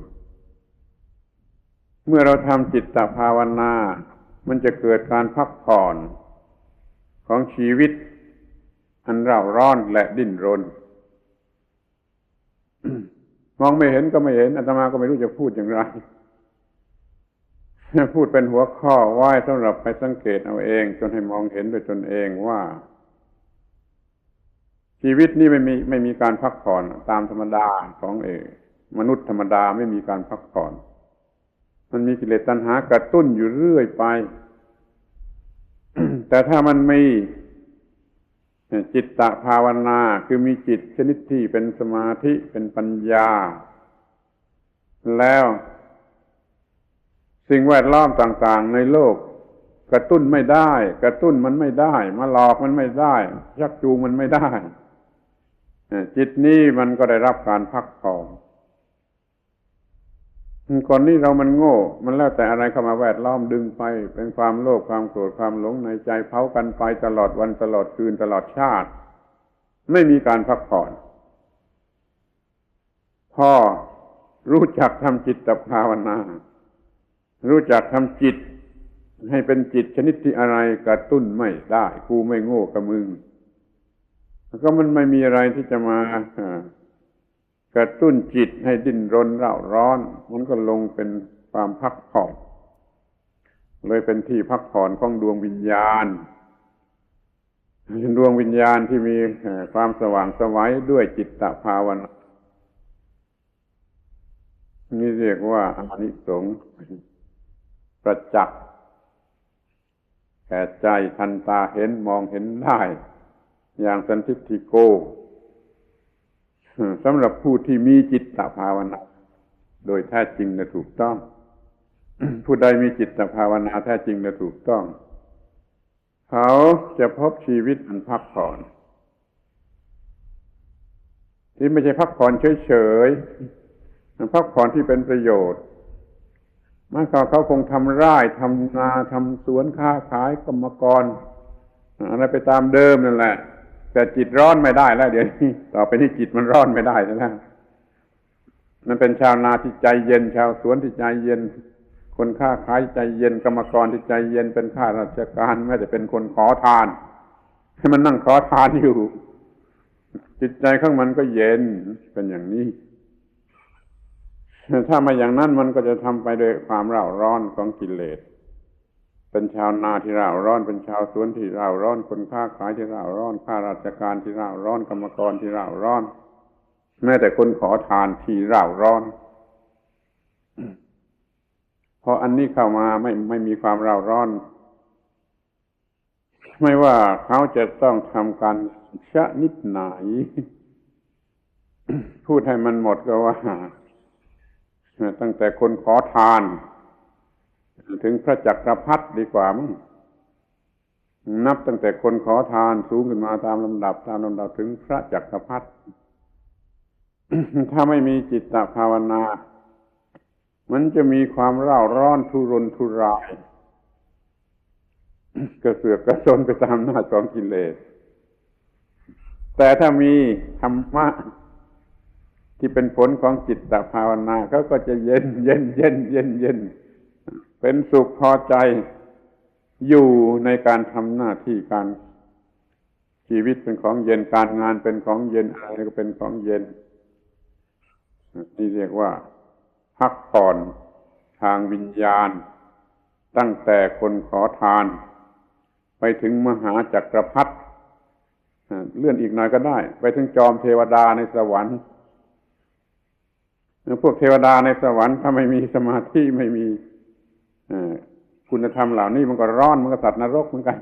เมื่อเราทำจิตภาวนามันจะเกิดการพักผ่อนของชีวิตอันเร่าร้อนและดิ้นรน มองไม่เห็นก็ไม่เห็นอาตมาก็ไม่รู้จะพูดอย่างไร พูดเป็นหัวข้อไว้สำหรับไปสังเกตเอาเองจนให้มองเห็นด้วยตนเองว่าชีวิตนี้ไม่มีการพักผ่อนตามธรรมดาของมนุษย์ธรรมดาไม่มีการพักผ่อนมันมีกิเลสตัณหากระตุ้นอยู่เรื่อยไป แต่ถ้ามันมีจิตตภาวนาคือมีจิตชนิดที่เป็นสมาธิเป็นปัญญาแล้วสิ่งแวดล้อมต่างๆในโลกกระตุ้นไม่ได้กระตุ้นมันไม่ได้มาหลอกมันไม่ได้ชักจูงมันไม่ได้จิตนี้มันก็ได้รับการพักผ่อนก่อนนี้เรามันโง่มันแล้วแต่อะไรเข้ามาแวดล้อมดึงไปเป็นความโลภความโกรธความหลงในใจเผากันไปตลอดวันตลอดคืนตลอดชาติไม่มีการพักผ่อนพอรู้จักทำจิตภาวนารู้จักทำจิตให้เป็นจิตชนิดที่อะไรกระตุ้นไม่ได้กูไม่โง่กับมึงก็มันไม่มีอะไรที่จะมากระตุ้นจิตให้ดิ้นรนเร่าร้อนมันก็ลงเป็นความพักผ่อนเลยเป็นที่พักผ่อนของดวงวิญญาณดวงวิญญาณที่มีความสว่างไสวด้วยจิตตภาวนานี่เรียกว่าอานิสงส์ประจักษ์แก่ใจทันตาเห็นมองเห็นได้อย่างสันทิฏฐิโกสำหรับผู้ที่มีจิตตภาวนาโดยแท้จริงและถูกต้อง ผู้ใดมีจิตภาวนาแท้จริงและถูกต้องเขาจะพบชีวิตอันพักผ่อนที่ไม่ใช่พักผ่อนเฉยๆพักผ่อนที่เป็นประโยชน์ มันก็เขาคงทำไร่ทำนาทำสวนค้าขายกรรมกรอะไรไปตามเดิมนั่นแหละแต่จิตร้อนไม่ได้แล้วเดี๋ยวนี้ต่อไปนี้จิตมันร้อนไม่ได้แล้วมันเป็นชาวนาที่ใจเย็นชาวสวนที่ใจเย็นคนค้าขายใจเย็นกรรมกรที่ใจเย็นเป็นข้าราชการแม้แต่เป็นคนขอทานให้มันนั่งขอทานอยู่จิตใจข้างมันก็เย็นเป็นอย่างนี้ถ้าไม่อย่างนั้นมันก็จะทำไปด้วยความเร่าร้อนของกิเลสเป็นชาวนาที่เร่าร้อนเป็นชาวสวนที่เร่าร้อนคนค้าขายที่เร่าร้อนข้าราชการที่เร่าร้อนกรรมกรที่เร่าร้อนแม้แต่คนขอทานที่เร่าร้อนพออันนี้เข้ามาไม่มีความเร่าร้อนไม่ว่าเขาจะต้องทำการชะนิดไหนพูดให้มันหมดก็ว่าตั้งแต่คนขอทานถึงพระจักรพรรดิดีกว่ามั้งนับตั้งแต่คนขอทานสูงขึ้นมาตามลำดับถึงพระจักรพรรดิ ถ้าไม่มีจิตตภาวนามันจะมีความเร่าร้อนทุรนทุรายกระเสือกกระสนไปตามหน้าของกิเลสแต่ถ้ามีธรรมะที่เป็นผลของจิตตภาวนาเขาก็จะเย็นเป็นสุขพอใจอยู่ในการทำหน้าที่การชีวิตเป็นของเย็นการงานเป็นของเย็นอะไรก็เป็นของเย็นนี่เรียกว่าพักผ่อนทางวิญญาณตั้งแต่คนขอทานไปถึงมหาจักรพรรดิเลื่อนอีกหน่อยก็ได้ไปถึงจอมเทวดาในสวรรค์พวกเทวดาในสวรรค์ถ้าไม่มีสมาธิไม่มีคุณธรรมเหล่านี้มันก็ร้อนมันก็สัตว์นรกเหมือนกัน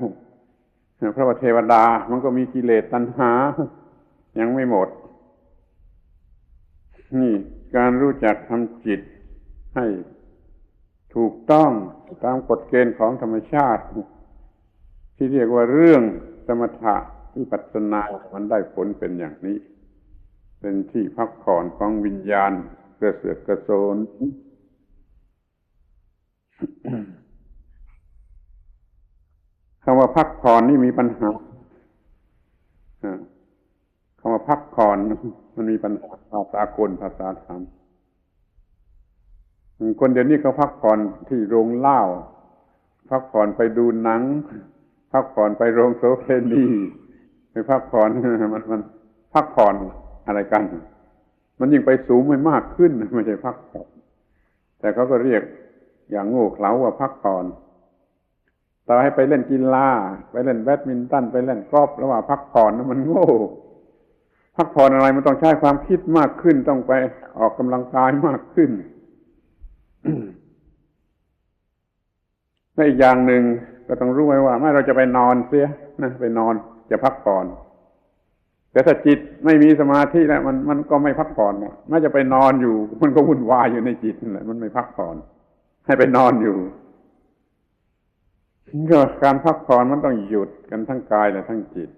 เพราะว่าเทวดามันก็มีกิเลสตัณหายังไม่หมดนี่การรู้จักทำจิตให้ถูกต้องตามกฎเกณฑ์ของธรรมชาติที่เรียกว่าเรื่องสมถะวิปัสสนามันได้ผลเป็นอย่างนี้เป็นที่พักผ่อนของวิญญาณกระเสือกกระโซนคำว่าพักผ่อนนี่มีปัญหาคำว่าพักผ่อนมันมีปัญหาภาษากลภาษาธรรมคนเดี๋ยวนี้เขาพักผ่อนที่โรงเหล้าพักผ่อนไปดูหนังพักผ่อนไปโรงโสเภณีไปพักผ่อนมันพักผ่อนอะไรกันมันยิ่งไปสูงไม่มากขึ้นไม่ใช่พักผ่อนแต่เขาก็เรียกอย่างโง่เขลาว่าพักผ่อนต่อให้ไปเล่นกีฬาไปเล่นแบดมินตันไปเล่นกอล์ฟแล้วว่าพักผ่อนนั้นมันโง่พักผ่อนอะไรมันต้องใช้ความคิดมากขึ้นต้องไปออกกำลังกายมากขึ้น และอีกอย่างหนึ่งก็ต้องรู้ไว้ว่าไม่เราจะไปนอนเสียนะไปนอนจะพักผ่อนแต่ถ้าจิตไม่มีสมาธิแล้วมันก็ไม่พักผ่อนนะไม่จะไปนอนอยู่มันก็วุ่นวายอยู่ในจิตนั่นแหละมันไม่พักผ่อนให้ไปนอนอยู่ก็การพักผ่อนมันต้องหยุดกันทั้งกายและทั้งจิต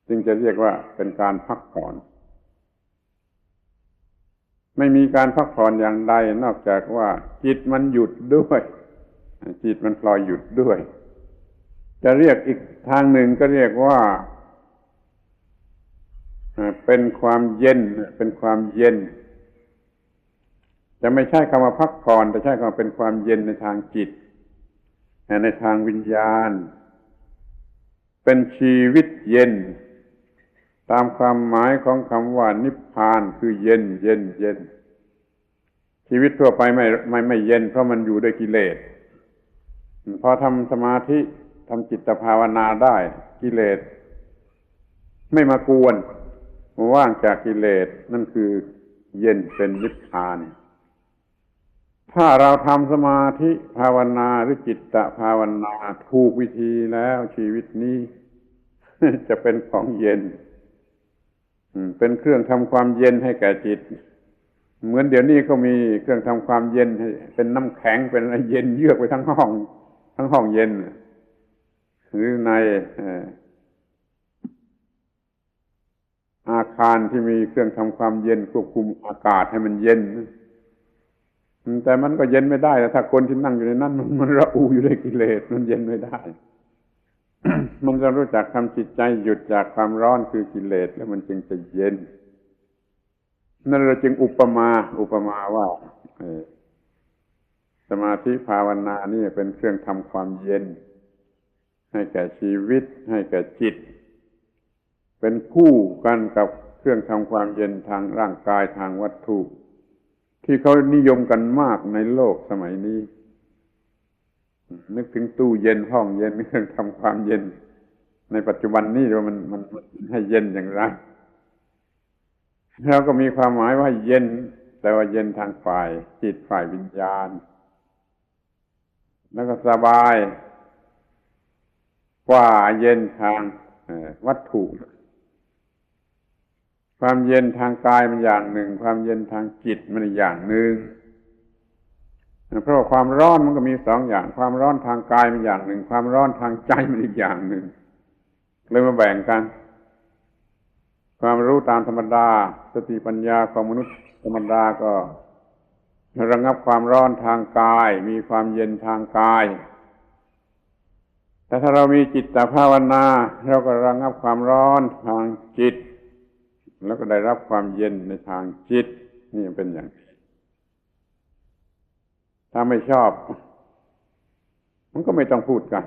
จึงจะเรียกว่าเป็นการพักผ่อนไม่มีการพักผ่อนอย่างใดนอกจากว่าจิตมันหยุดด้วยจิตมันพลอยหยุดด้วยจะเรียกอีกทางหนึ่งก็เรียกว่าเป็นความเย็นเป็นความเย็นจะไม่ใช่คำว่าพักผ่อนแต่ใช้คำว่าเป็นความเย็นในทางจิตในทางวิญญาณเป็นชีวิตเย็นตามความหมายของคำว่านิพพานคือเย็นชีวิตทั่วไปไม่เย็นเพราะมันอยู่ด้วยกิเลสพอทำสมาธิทำจิตภาวนาได้กิเลสไม่มากวนว่างจากกิเลสนั่นคือเย็นเป็นนิพพานถ้าเราทำสมาธิภาวนาหรือจิตตภาวนาถูกวิธีแล้วชีวิตนี้จะเป็นของเย็นเป็นเครื่องทำความเย็นให้แก่จิตเหมือนเดี๋ยวนี้ก็มีเครื่องทำความเย็นให้เป็นน้ำแข็งเป็นอะไรเย็นเยือกไปทั้งห้องเย็นหรือในอาคารที่มีเครื่องทำความเย็นควบคุมอากาศให้มันเย็น แต่มันก็เย็นไม่ได้ถ้าคนที่นั่งอยู่ในนั้นมันระอุอยู่ด้วยกิเลสมันเย็นไม่ได้ มันจะรู้จักทำจิตใจหยุดจากความร้อนคือกิเลสแล้วมันจึงจะเย็นนั่นเราจึงอุปมาว่าสมาธิภาวนานี่เป็นเครื่องทำความเย็นให้แก่ชีวิตให้แก่จิตเป็นคู่กันกับเครื่องทำความเย็นทางร่างกายทางวัตถุที่เขานิยมกันมากในโลกสมัยนี้นึกถึงตู้เย็นห้องเย็นเครื่องทำความเย็นในปัจจุบันนี้ว่ามันให้เย็นอย่างไรเราก็มีความหมายว่าเย็นแต่ว่าเย็นทางฝ่ายจิตฝ่ายวิญญาณแล้วก็สบายกว่าเย็นทางวัตถุความเย็นทางกายมันอย่างหนึ่งความเย็นทางจิตมันอีกอย่างหนึ่งเพราะว่าความร้อนมันก็มีสองอย่างความร้อนทางกายมันอย่างหนึ่งความร้อนทางใจมันอีกอย่างหนึ่งเลยมาแบ่งกันความรู้ตามธรรมดาสติปัญญาของมนุษย์ธรรมดาก็ระงับความร้อนทางกายมีความเย็นทางกายแต่ถ้าเรามีจิตตภาวนาเราก็ระงับความร้อนทางจิตแล้วก็ได้รับความเย็นในทางจิตนี่เป็นอย่างนี้ถ้าไม่ชอบมันก็ไม่ต้องพูดกัน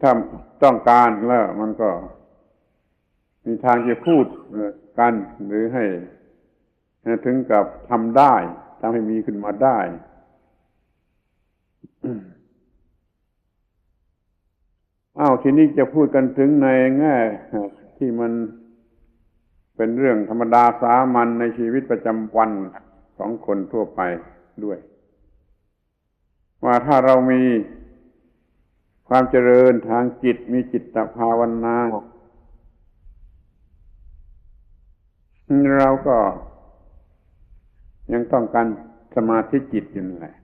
ถ้าต้องการแล้วมันก็มีทางจะพูดกันหรือให้ถึงกับทำได้ทำให้มีขึ้นมาได้ทีนี้จะพูดกันถึงในแง่ที่มันเป็นเรื่องธรรมดาสามัญในชีวิตประจำวันของคนทั่วไปด้วยว่าถ้าเรามีความเจริญทางจิตมีจิตตภาวนาเราก็ยังต้องการสมาธิจิตอยู่นั่นแหละ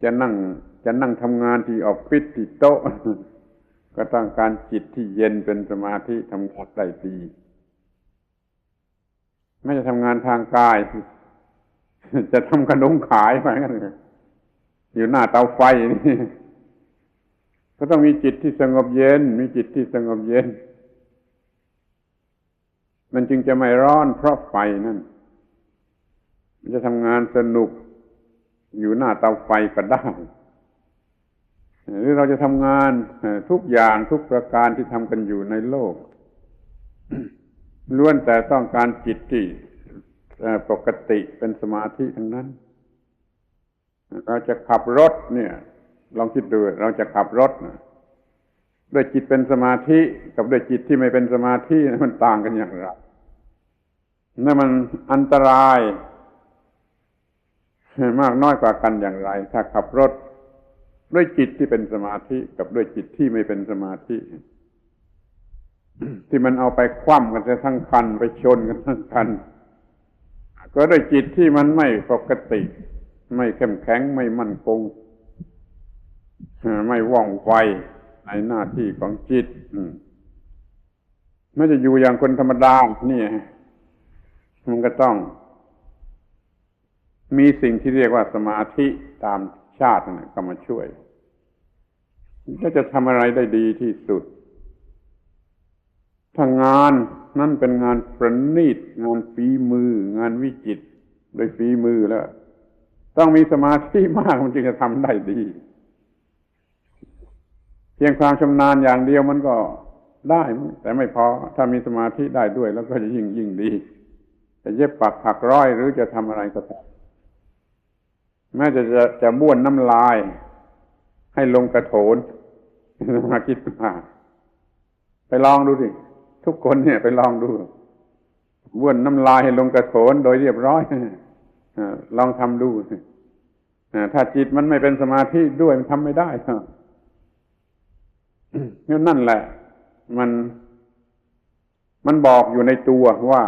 จะนั่งทำงานที่ออฟฟิศที่โต๊ะก็ต้องการจิตที่เย็นเป็นสมาธิทำงานได้ดีไม่จะทำงานทางกายจะทำขนมขายไปงั้นอยู่หน้าเตาไฟนี่ก็ต้องมีจิตที่สงบเย็นมีจิตที่สงบเย็นมันจึงจะไม่ร้อนเพราะไฟนั่นมันจะทำงานสนุกอยู่หน้าเตาไฟก็ได้หรือเราจะทำงานทุกอย่างทุกประการที่ทำกันอยู่ในโลกล้วนแต่ต้องการจิตที่ปกติเป็นสมาธิทั้งนั้นเราจะขับรถเนี่ยลองคิดดูเราจะขับรถด้วยจิตเป็นสมาธิกับด้วยจิตที่ไม่เป็นสมาธิมันต่างกันอย่างไรนั่นมันอันตรายมากน้อยกว่ากันอย่างไรถ้าขับรถด้วยจิตที่เป็นสมาธิกับด้วยจิตที่ไม่เป็นสมาธิที่มันเอาไปคว่ำกันทั้งคันไปชนกันทั้งคันก็ด้วยจิตที่มันไม่ปกติไม่เข้มแข็งไม่มั่นคงไม่ว่องไวในหน้าที่ของจิตไม่จะอยู่อย่างคนธรรมดานี่มันก็ต้องมีสิ่งที่เรียกว่าสมาธิตามชาตินะก็มาช่วยก็จะทำอะไรได้ดีที่สุดถ้างานนั่นเป็นงานประณีตงานฝีมืองานวิจิตรโดยฝีมือแล้วต้องมีสมาธิมากมันจึงจะทำได้ดีเพียงความชำนาญอย่างเดียวมันก็ได้แต่ไม่พอถ้ามีสมาธิได้ด้วยแล้วก็จะยิ่งดีจะเย็บปักถักร้อยหรือจะทำอะไรก็ตามแม้จะบ้วนน้ำลายให้ลงกระโถนมาคิดว่าไปลองดูสิทุกคนเนี่ยไปลองดูบ้วนน้ำลายให้ลงกระโถนโดยเรียบร้อยลองทำดูสิถ้าจิตมันไม่เป็นสมาธิด้วยมันทำไม่ได้นั่นแหละมันบอกอยู่ในตัวว่า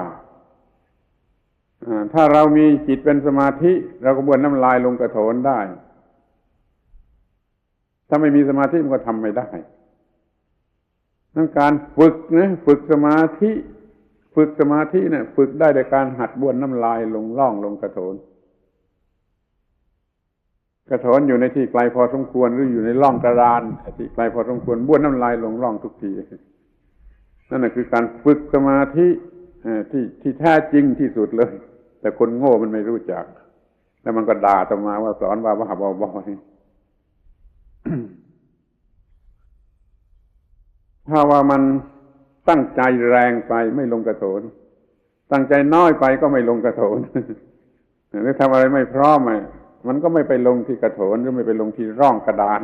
ถ้าเรามีจิตเป็นสมาธิเราก็บ้วนน้ำลายลงกระโถนได้ถ้าไม่มีสมาธิมันก็ทำไม่ได้นั่นการฝึกสมาธิ ฝึกสมาธิเนี่ยฝึกได้โดยการหัดบ้วนน้ำลายลงร่องลงกระโถนอยู่ในที่ไกลพอสมควรหรืออยู่ในร่องกระดานที่ไกลพอสมควรบ้วนน้ำลายลงร่องทุกทีนั่นแหละคือการฝึกสมาธิที่แท้จริงที่สุดเลยแต่คนโง่มันไม่รู้จักแล้วมันก็ด่าต่อมาว่าสอนว่าบ้าบอถ้าว่ามันตั้งใจแรงไปไม่ลงกระโถนตั้งใจน้อยไปก็ไม่ลงกระโถนหรือทำอะไรไม่พร้อมมันก็ไม่ไปลงที่กระโถนหรือไม่ไปลงที่ร่องกระดาน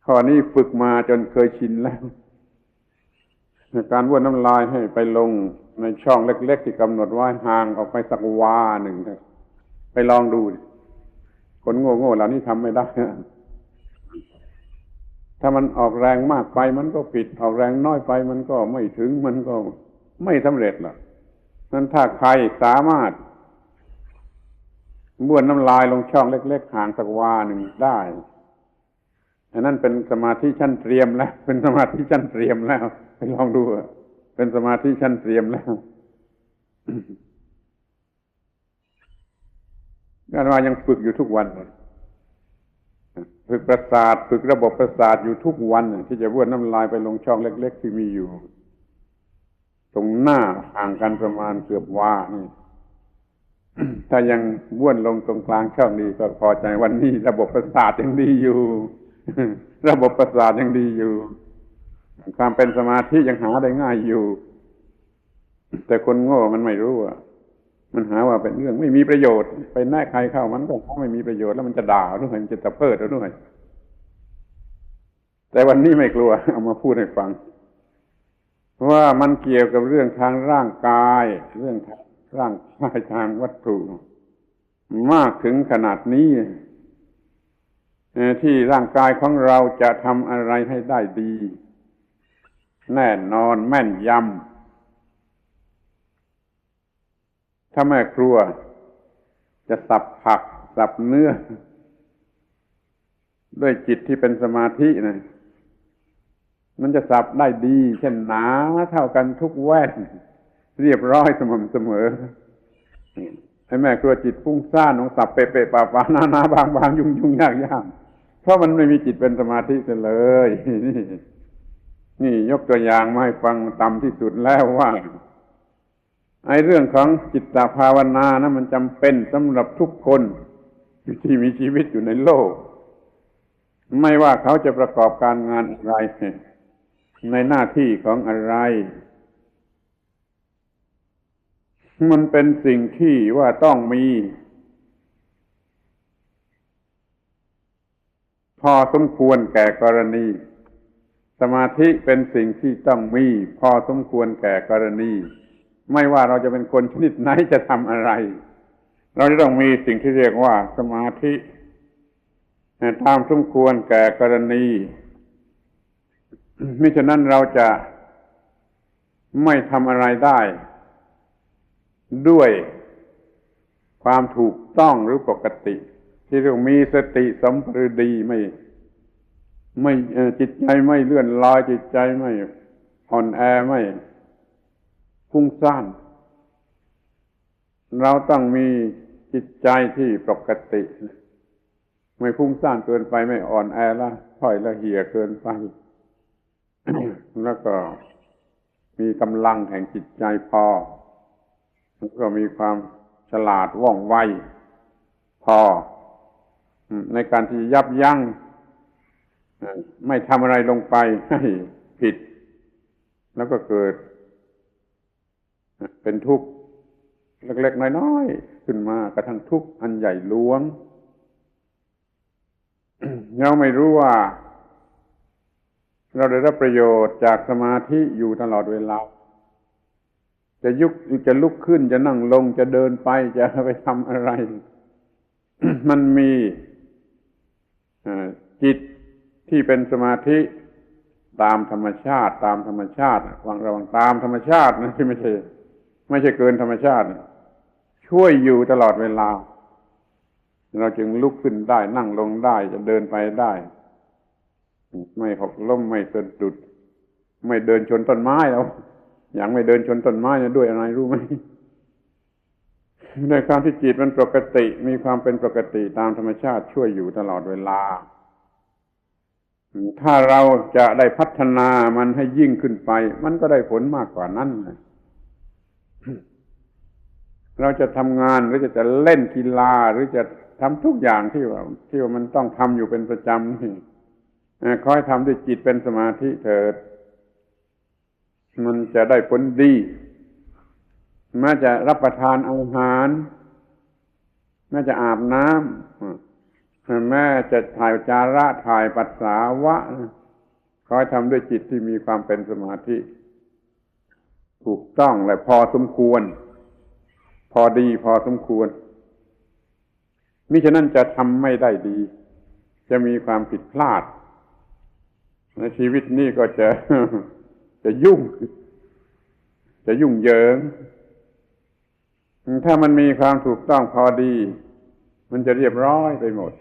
ข้อนี้ฝึกมาจนเคยชินแล้วการบ้วนน้ำลายให้ไปลงในช่องเล็กๆที่กำหนดไว้ห่างออกไปสักวาหนึ่งไปลองดูคนโง่ๆเหล่านี้ทำไม่ได้ถ้ามันออกแรงมากไปมันก็ผิดออกแรงน้อยไปมันก็ไม่ถึงมันก็ไม่สำเร็จหรอกนั้นถ้าใครสามารถบ้วนน้ำลายลงช่องเล็กๆห่างสักวาหนึ่งได้อันนั้นเป็นสมาธิชั้นเตรียมแล้วเป็นสมาธิชั้นเตรียมแล้วไปลองดูเป็นสมาธิชั้นเตรียมแล้วอาตมายังฝึกอยู่ทุกวันฝึกประสาทฝึกระบบประสาทอยู่ทุกวันที่จะบ้วนน้ำลายไปลงช่องเล็กๆที่มีอยู่ตรงหน้าห่างกันประมาณเกือบวานี่ถ้ายังบ้วนลงตรงกลางช่องนี้ก็พอใจวันนี้ระบบประสาทยังดีอยู่ระบบประสาทยังดีอยู่ความเป็นสมาธิยังหาได้ง่ายอยู่แต่คนโง่มันไม่รู้มันหาว่าเป็นเรื่องไม่มีประโยชน์ไปแน่ใครเข้ามันก็ไม่มีประโยชน์แล้วมันจะด่าด้วยมันจะตะเพิดด้วยแต่วันนี้ไม่กลัวเอามาพูดให้ฟังว่ามันเกี่ยวกับเรื่องทางร่างกายเรื่องร่างกายทางวัตถุมากถึงขนาดนี้ที่ร่างกายของเราจะทำอะไรให้ได้ดีแน่นอนแม่นยำถ้าแม่ครัวจะสับผักสับเนื้อด้วยจิตที่เป็นสมาธินะมันจะสับได้ดีเช่นหนาเท่ากันทุกแว่นเรียบร้อยสม่ำเสมอให้แม่ครัวจิตฟุ้งซ่านของสับเปะๆป่าๆนาๆบางๆยุ่งๆยากๆเพราะมันไม่มีจิตเป็นสมาธิเลยนี่ยกตัวอย่างมาให้ฟังต่ำที่สุดแล้วว่าไอ้เรื่องของจิตตภาวนานะมันจำเป็นสำหรับทุกคนที่มีชีวิตอยู่ในโลกไม่ว่าเขาจะประกอบการงานอะไรในหน้าที่ของอะไรมันเป็นสิ่งที่ว่าต้องมีพอสมควรแก่กรณีสมาธิเป็นสิ่งที่ต้องมีพอสมควรแก่กรณีไม่ว่าเราจะเป็นคนชนิดไหนจะทำอะไรเราจะต้องมีสิ่งที่เรียกว่าสมาธิตามสมควรแก่กรณีมิฉะนั้นเราจะไม่ทำอะไรได้ด้วยความถูกต้องหรือปกติที่เรียกมีสติสัมปชัญญะไม่จิตใจไม่เลื่อนลอยจิตใจไม่อ่อนแอไม่ฟุ้งซ่านเราต้องมีจิตใจที่ปกติไม่ฟุ้งซ่านเกินไปไม่อ่อนแอละถอยละเหี่ยเกินไป แล้วก็มีกำลังแห่งจิตใจพอแล้วก็มีความฉลาดว่องไวพอในการที่ยับยั้งไม่ทำอะไรลงไปให้ผิดแล้วก็เกิดเป็นทุกข์เล็กๆน้อยๆขึ้นมากระทั่งทุกข์อันใหญ่หลวง เราไม่รู้ว่าเราได้รับประโยชน์จากสมาธิอยู่ตลอดเวลาจะลุกขึ้นจะนั่งลงจะเดินไปจะไปทำอะไร มันมีจิตที่เป็นสมาธิตามธรรมชาติระวังตามธรรมชาตินะที่ไม่ใช่เกินธรรมชาติช่วยอยู่ตลอดเวลาเราจึงลุกขึ้นได้นั่งลงได้จะเดินไปได้ไม่หกล้มไม่สะดุด ไม่เดินชนต้นไม้แล้วอย่างไม่เดินชนต้นไม้เนี่ยด้วยอะไรรู้ไหมด้วยความที่จิตมันปกติมีความเป็นปกติตามธรรมชาติช่วยอยู่ตลอดเวลาถ้าเราจะได้พัฒนามันให้ยิ่งขึ้นไปมันก็ได้ผลมากกว่านั้นเราจะทำงานหรือจะเล่นกีฬาหรือจะทำทุกอย่างที่ว่ามันต้องทำอยู่เป็นประจำนี่ขอให้ทำด้วยจิตเป็นสมาธิเถิดมันจะได้ผลดีแม้จะรับประทานอาหารแม้จะอาบน้ำแม้จะถ่ายอุจจาระถ่ายปัสสาวะขอให้ทำด้วยจิตที่มีความเป็นสมาธิถูกต้องและพอสมควรพอดีพอสมควรมิฉะนั้นจะทำไม่ได้ดีจะมีความผิดพลาดในชีวิตนี้ก็จะยุ่งเหยิงถ้ามันมีความถูกต้องพอดีมันจะเรียบร้อยไปหมด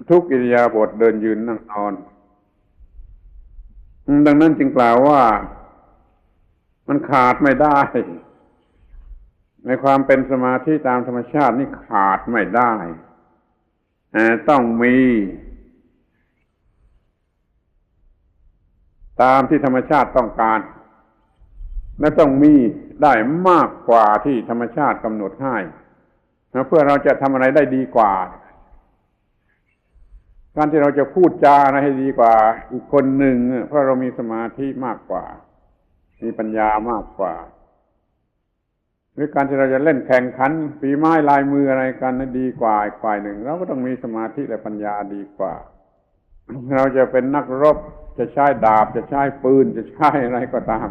ทุกอิริยาบถเดินยืนนั่งนอนดังนั้นจึงกล่าวว่ามันขาดไม่ได้ในความเป็นสมาธิตามธรรมชาตินี่ขาดไม่ได้ต้องมีตามที่ธรรมชาติต้องการและต้องมีได้มากกว่าที่ธรรมชาติกำหนดให้เพื่อเราจะทำอะไรได้ดีกว่าการที่เราจะพูดจาอะไรให้ดีกว่าอีกคนหนึ่งเพราะเรามีสมาธิมากกว่ามีปัญญามากกว่าหรือการที่เราจะเล่นแข่งขันฝีไม้ลายมืออะไรกันนั้นดีกว่าอีกฝ่ายหนึ่งเราก็ต้องมีสมาธิและปัญญาดีกว่าเราจะเป็นนักรบจะใช้ดาบจะใช้ปืนจะใช้อะไรก็ตาม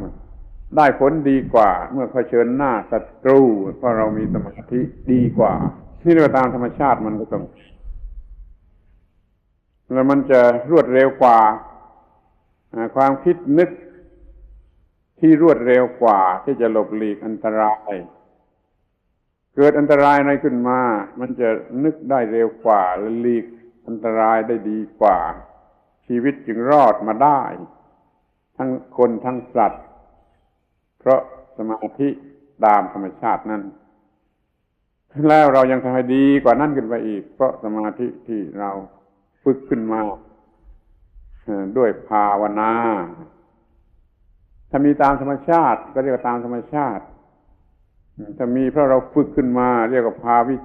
ได้ผลดีกว่าเมื่อเผชิญหน้าศัตรูเพราะเรามีสมาธิดีกว่านี่เราตามธรรมชาติมันก็ต้องแล้วมันจะรวดเร็วกว่าความคิดนึกที่รวดเร็วกว่าที่จะหลบหลีกอันตรายเกิดอันตรายอะไรขึ้นมามันจะนึกได้เร็วกว่าและหลีกอันตรายได้ดีกว่าชีวิตจึงรอดมาได้ทั้งคนทั้งสัตว์เพราะสมาธิตามธรรมชาตินั้นแล้วเรายังทำให้ดีกว่านั้นขึ้นไปอีกเพราะสมาธิที่เราฝึกขึ้นมาด้วยภาวนาถ้ามีตามธรรมชาติก็เรียกว่าตามธรรมชาติถ้ามีเพราะเราฝึกขึ้นมาเรียกว่าภาวิ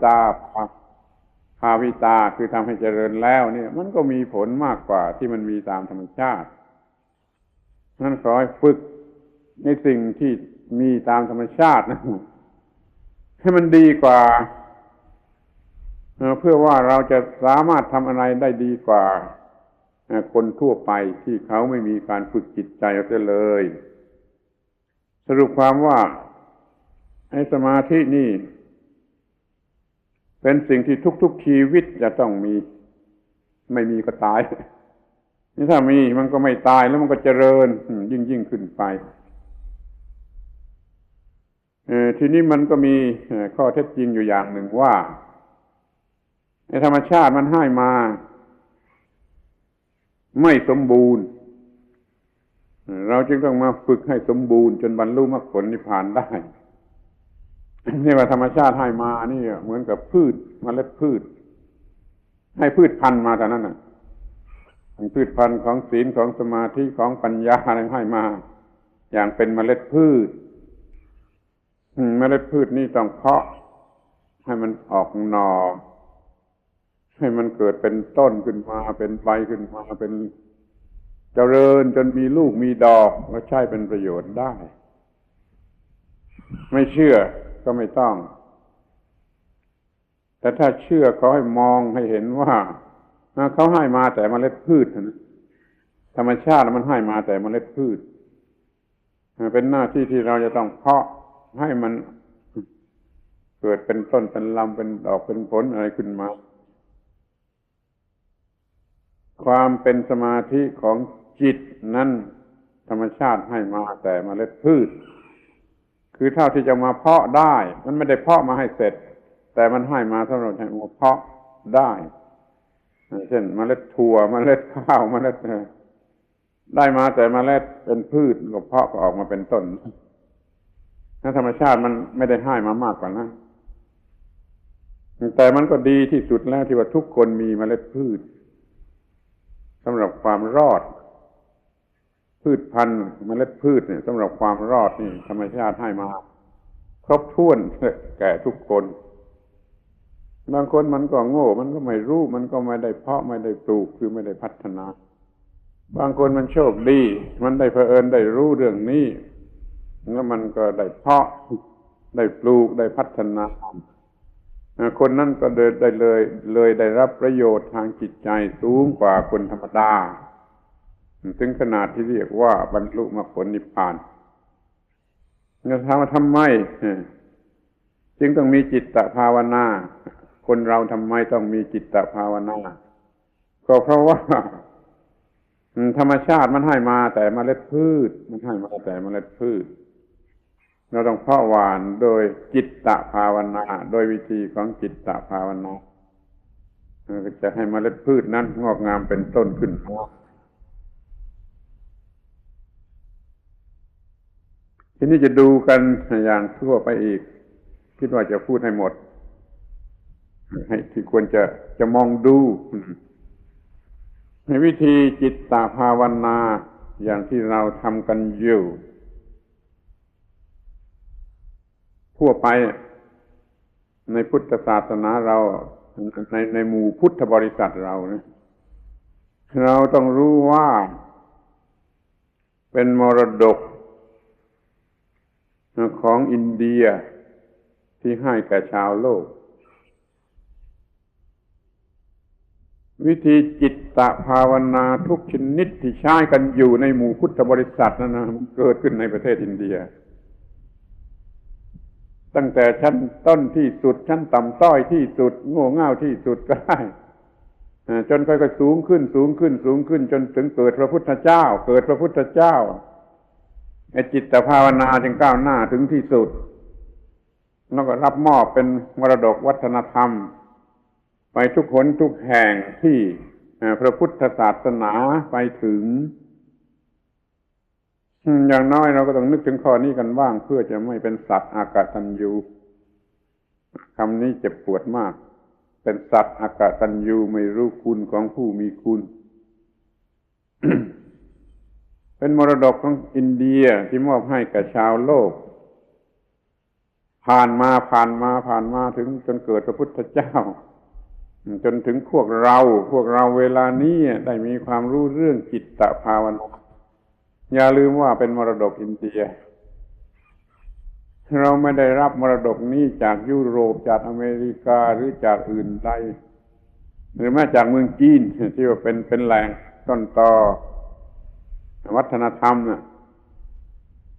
ตาคือทำให้เจริญแล้วเนี่ยมันก็มีผลมากกว่าที่มันมีตามธรรมชาตินั้นขอให้ฝึกในสิ่งที่มีตามธรรมชาตินะให้มันดีกว่าเพื่อว่าเราจะสามารถทำอะไรได้ดีกว่าคนทั่วไปที่เขาไม่มีการฝึกจิตใจเอาเสียเลยสรุปความว่าให้สมาธินี่เป็นสิ่งที่ทุกๆชีวิตจะต้องมีไม่มีก็ตายนี่ถ้ามีมันก็ไม่ตายแล้วมันก็เจริญยิ่งขึ้นไปทีนี้มันก็มีข้อเท็จจริงอยู่อย่างหนึ่งว่าในธรรมชาติมันให้มาไม่สมบูรณ์เราจึงต้องมาฝึกให้สมบูรณ์จนบรรลุมรรคผลนิพพานได้นี่ว่าธรรมชาติให้มานี่เหมือนกับพืชเมล็ดพืชให้พืชพันธุ์มาแต่นั้นน่ะพืชพันธุ์ของศีลของสมาธิของปัญญาอะไรให้มาอย่างเป็นเมล็ดพืชเมล็ดพืชนี่ต้องเพาะให้มันออกหน่อให้มันเกิดเป็นต้นขึ้นมาเป็นใบขึ้นมาเป็นเจริญจนมีลูกมีดอกก็ใช้เป็นประโยชน์ได้ไม่เชื่อก็ไม่ต้องแต่ถ้าเชื่อเขาให้มองให้เห็นว่าเขาให้มาแต่เมล็ดพืชนะธรรมชาติมันให้มาแต่เมล็ดพืชเป็นหน้าที่ที่เราจะต้องเพาะให้มันเกิดเป็นต้นเป็นลำเป็นดอกเป็นผลอะไรขึ้นมาความเป็นสมาธิของจิตนั้นธรรมชาติให้มาแต่เมล็ดพืชคือเท่าที่จะมาเพาะได้มันไม่ได้เพาะมาให้เสร็จแต่มันให้มาสำหรับให้มาเพาะได้เช่นเมล็ดถั่วเมล็ดข้าวเมล็ด ได้มาแต่เมล็ดเป็นพืชก็เพาะก็ออกมาเป็นต้นถ้าธรรมชาติมันไม่ได้ให้มามากกว่านั้นแต่มันก็ดีที่สุดแล้วที่ว่าทุกคนมีเมล็ดพืชสำหรับความรอดพืชพันธุ์เมล็ดพืชเนี่ยสำหรับความรอดนี่ธรรมชาติให้มาครบถ้วนแก่ทุกคนบางคนมันก็โง่มันก็ไม่รู้มันก็ไม่ได้เพาะไม่ได้ปลูกคือไม่ได้พัฒนาบางคนมันโชคดีมันได้เผอิญได้รู้เรื่องนี้แล้วมันก็ได้เพาะได้ปลูกได้พัฒนาคนนั้นก็ได้ได้รับประโยชน์ทางจิตใจสูงกว่าคนธรรมดาถึงขนาดที่เรียกว่าบรรลุมรรคผลนิพพานเราถามว่าทำไมจึงต้องมีจิตตภาวนาคนเราทำไมต้องมีจิตตภาวนาก็เพราะว่าธรรมชาติมันให้มาแต่เมล็ดพืชมันให้มาแต่เมล็ดพืชเราต้องเพาะหว่านโดยจิตตภาวนาโดยวิธีของจิตตภาวนาจะให้เมล็ดพืชนั้นงอกงามเป็นต้นขึ้นมาทีนี้จะดูกันอย่างทั่วไปอีกคิดว่าจะพูดให้หมดให้ที่ควรจะมองดูในวิธีจิตตภาวนาอย่างที่เราทำกันอยู่ทั่วไปในพุทธศาสนาเราในหมู่พุทธบริษัทเราเนี่ยเราต้องรู้ว่าเป็นมรดกของอินเดียที่ให้แก่ชาวโลกวิธีจิตตภาวนาทุกชนิดที่ใช้กันอยู่ในหมู่พุทธบริษัทนั้นนะมันเกิดขึ้นในประเทศอินเดียตั้งแต่ชั้นต้นที่สุดชั้นต่ำต้อยที่สุดโง่เง่าที่สุดก็ได้จนค่อยๆสูงขึ้นจนถึงเกิดพระพุทธเจ้าไอ้จิตภาวนาจึงก้าวหน้าถึงที่สุดแล้วก็รับมอบเป็นมรดกวัฒนธรรมไปทุกคนทุกแห่งที่พระพุทธศาสนาไปถึงอย่างน้อยเราก็ต้องนึกถึงข้อนี้กันบ้างเพื่อจะไม่เป็นสัตว์อากตัญญูคำนี้เจ็บปวดมากเป็นสัตว์อากตัญญูไม่รู้คุณของผู้มีคุณ เป็นมรดกของอินเดียที่มอบให้แก่ชาวโลกผ่านมาถึงจนเกิดพระพุทธเจ้าจนถึงพวกเราเวลานี้ได้มีความรู้เรื่องจิตตภาวนาอย่าลืมว่าเป็นมรดกอินเดียเราไม่ได้รับมรดกนี้จากยุโรปจากอเมริกาหรือจากอื่นใดหรือแม้จากเมืองจีนที่ว่าเป็นแหล่งต้นตอวัฒนธรรมน่ะ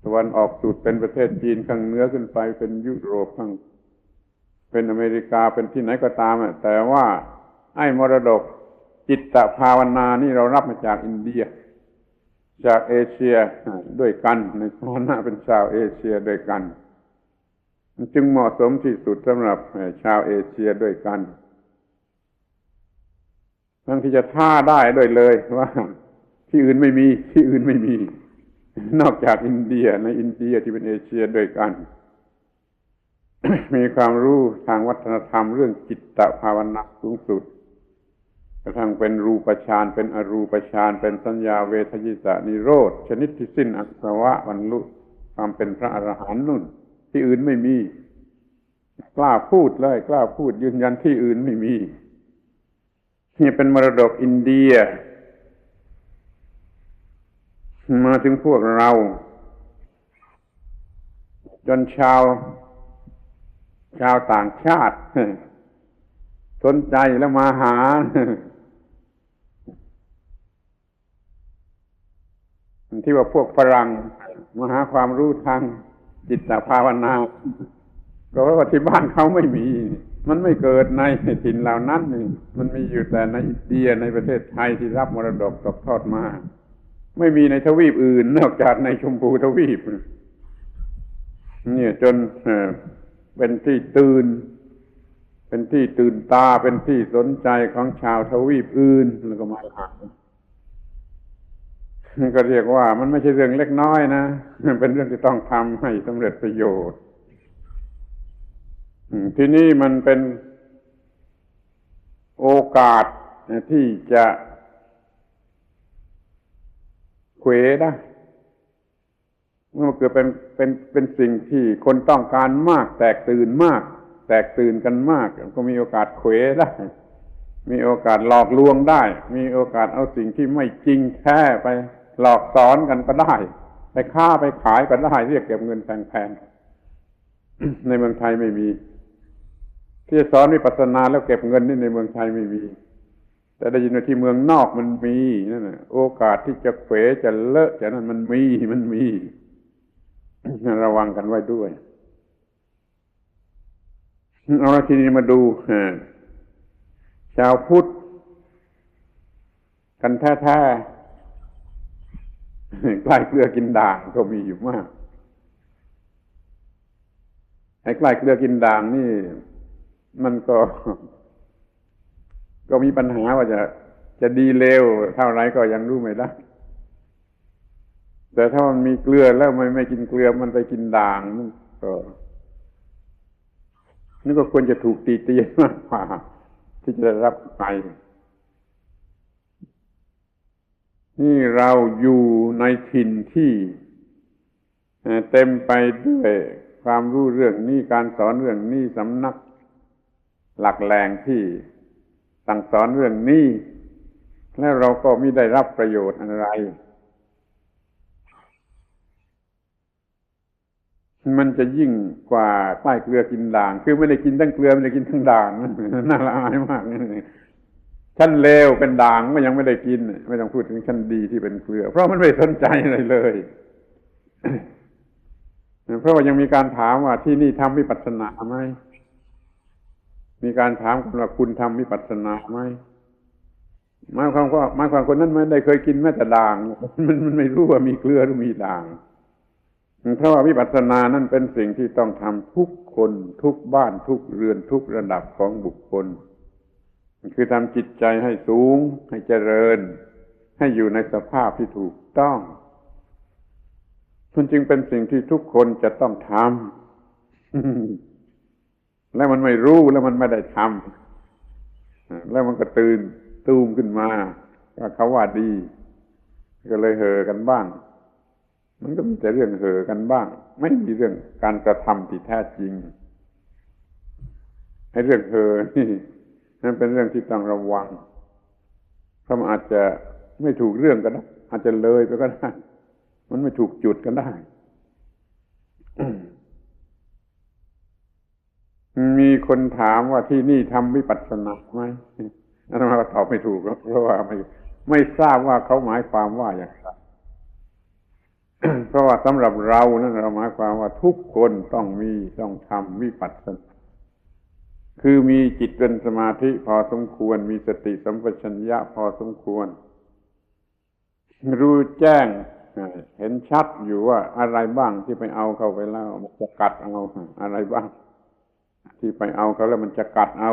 ตะวันออกสุดเป็นประเทศจีนข้างเหนือขึ้นไปเป็นยุโรปข้างเป็นอเมริกาเป็นที่ไหนก็ตามแต่ว่าไอ้มรดกจิตตภาวนานี่เรารับมาจากอินเดียจากเอเชียด้วยกันในฐานะเป็นชาวเอเชียด้วยกันจึงเหมาะสมที่สุดสำหรับชาวเอเชียด้วยกันทั้งที่จะท่าได้ด้วยเลยว่าที่อื่นไม่มีนอกจากอินเดียในอินเดียที่เป็นเอเชียด้วยกัน มีความรู้ทางวัฒนธรรมเรื่องจิตตภาวนาสูงสุดกระทั่งเป็นรูปฌานเป็นอรูปฌานเป็นสัญญาเวทยิตานิโรธชนิดที่สิ้นอาสวะบรรลุความเป็นพระอรหันต์นู่นที่อื่นไม่มีกล้าพูดยืนยันที่อื่นไม่มีนี่เป็นมรดกอินเดียมาถึงพวกเราจนชาวต่างชาติสนใจแล้วมาหาที่ว่าพวกฝรั่งมาหาความรู้ทางจิตภาวนาก็เพราะว่าที่บ้านเขาไม่มีมันไม่เกิดในถิ่นเหล่านั้นมันมีอยู่แต่ในอินเดียในประเทศไทยที่รับมรดกตกทอดมาไม่มีในทวีปอื่นนอกจากในชมพูทวีปเนี่ยจนเป็นที่ตื่นตาเป็นที่สนใจของชาวทวีปอื่นแล้วก็มาหา ก็เรียกว่ามันไม่ใช่เรื่องเล็กน้อยนะมันเป็นเรื่องที่ต้องทำให้สำเร็จประโยชน์ทีนี้มันเป็นโอกาสที่จะเขวได้เมื่อเกิดเป็นสิ่งที่คนต้องการมากแตกตื่นมากแตกตื่นกันมากก็มีโอกาสเขวได้มีโอกาสหลอกลวงได้มีโอกาสเอาสิ่งที่ไม่จริงแท้ไปหลอกสอนกันก็ได้ไปค้าไปขายก็ได้เรียกเก็บเงินแพงๆในเมืองไทยไม่มีที่สอนวิปัสสนาแล้วเก็บเงินนี่ในเมืองไทยไม่มีแต่ได้ยินว่าที่เมืองนอกมันมีนั่นน่ะโอกาสที่จะเขวจะเลอะจะนั่นมันมีระวังกันไว้ด้วยเอาทีนี้มาดูชาวพุทธกันแท้ๆใกล้เกลือกินด่างก็มีอยู่มากไอ้ใกล้เกลือกินด่างนี่มันก็มีปัญหาว่าจะดีเลวเท่าไรก็ยังรู้ไม่ได้แต่ถ้ามันมีเกลือแล้วไม่กินเกลือมันไปกินด่างนี่ก็ควรจะถูกตีเตียนมากกว่าที่จะได้รับไปนี่เราอยู่ในถิ่นที่เต็มไปด้วยความรู้เรื่องนี้การสอนเรื่องนี้สำนักหลักแหล่งที่สั่งสอนเรื่องนี้แล้วเราก็ไม่ได้รับประโยชน์อะไรมันจะยิ่งกว่าใต้เกลือกินด่างคือไม่ได้กินทั้งเกลือไม่ได้กินทั้งด่างน่าละอายมากชั้นเลวเป็นด่างก็ยังไม่ได้กินไม่ต้องพูดถึงชั้นดีที่เป็นเกลือเพราะมันไม่สนใจอะไรเลยเพราะว่ายังมีการถามว่าที่นี่ทำวิปัสสนาไหมมีการถามว่าคุณทำวิปัสสนาไหมหมายความคนนั้นไม่ได้เคยกินแม้แต่ด่างมันไม่รู้ว่ามีเกลือหรือมีด่างเพราะว่าวิปัสสนานั้นเป็นสิ่งที่ต้องทำทุกคนทุกบ้านทุกเรือนทุกระดับของบุคคลคือทำจิตใจให้สูงให้เจริญให้อยู่ในสภาพที่ถูกต้องมันจึงเป็นสิ่งที่ทุกคนจะต้องทำและมันไม่รู้แล้วมันไม่ได้ทำแล้วมันก็ตื่นตูมขึ้นมาว่าเขาว่าดีก็เลยเห่อกันบ้างมันก็มีแต่เรื่องเห่อกันบ้างไม่มีเรื่องการกระทำที่แท้จริงให้เรื่องเห่อนี่นั่นเป็นเรื่องที่ต้องระวังเพราะมันอาจจะไม่ถูกเรื่องก็ได้อาจจะเลยไปก็ได้มันไม่ถูกจุดกันได้ มีคนถามว่าที่นี่ทำวิปัสสนาไหมอาตมาก็ตอบไม่ถูกเพราะว่าไม่ทราบว่าเขาหมายความว่าอย่างไร เพราะว่าสำหรับเรานั้นเราหมายความว่าทุกคนต้องทำวิปัสสนาคือมีจิตเป็นสมาธิพอสมควรมีสติสัมปชัญญะพอสมควรรู้แจ้งเห็นชัดอยู่ว่าอะไรบ้างที่ไปเอาเข้าไปแล้วมันจะกัดเอาอะไรบ้างที่ไปเอาเขาแล้วมันจะกัดเอา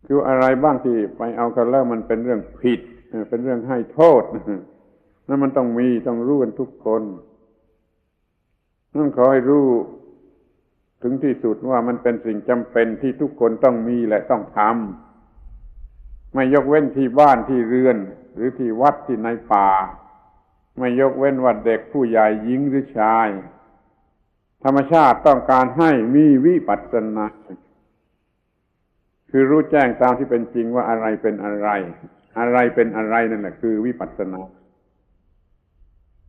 คืออะไรบ้างที่ไปเอาเขาแล้วมันเป็นเรื่องผิดเป็นเรื่องให้โทษนั่นมันต้องรู้กันทุกคนนั่นขอให้รู้ถึงที่สุดว่ามันเป็นสิ่งจำเป็นที่ทุกคนต้องมีและต้องทำไม่ยกเว้นที่บ้านที่เรือนหรือที่วัดที่ในป่าไม่ยกเว้นว่าเด็กผู้ใหญ่หญิงหรือชายธรรมชาติต้องการให้มีวิปัสสนาคือรู้แจ้งตามที่เป็นจริงว่าอะไรเป็นอะไรอะไรเป็นอะไรนั่นแหละคือวิปัสสนา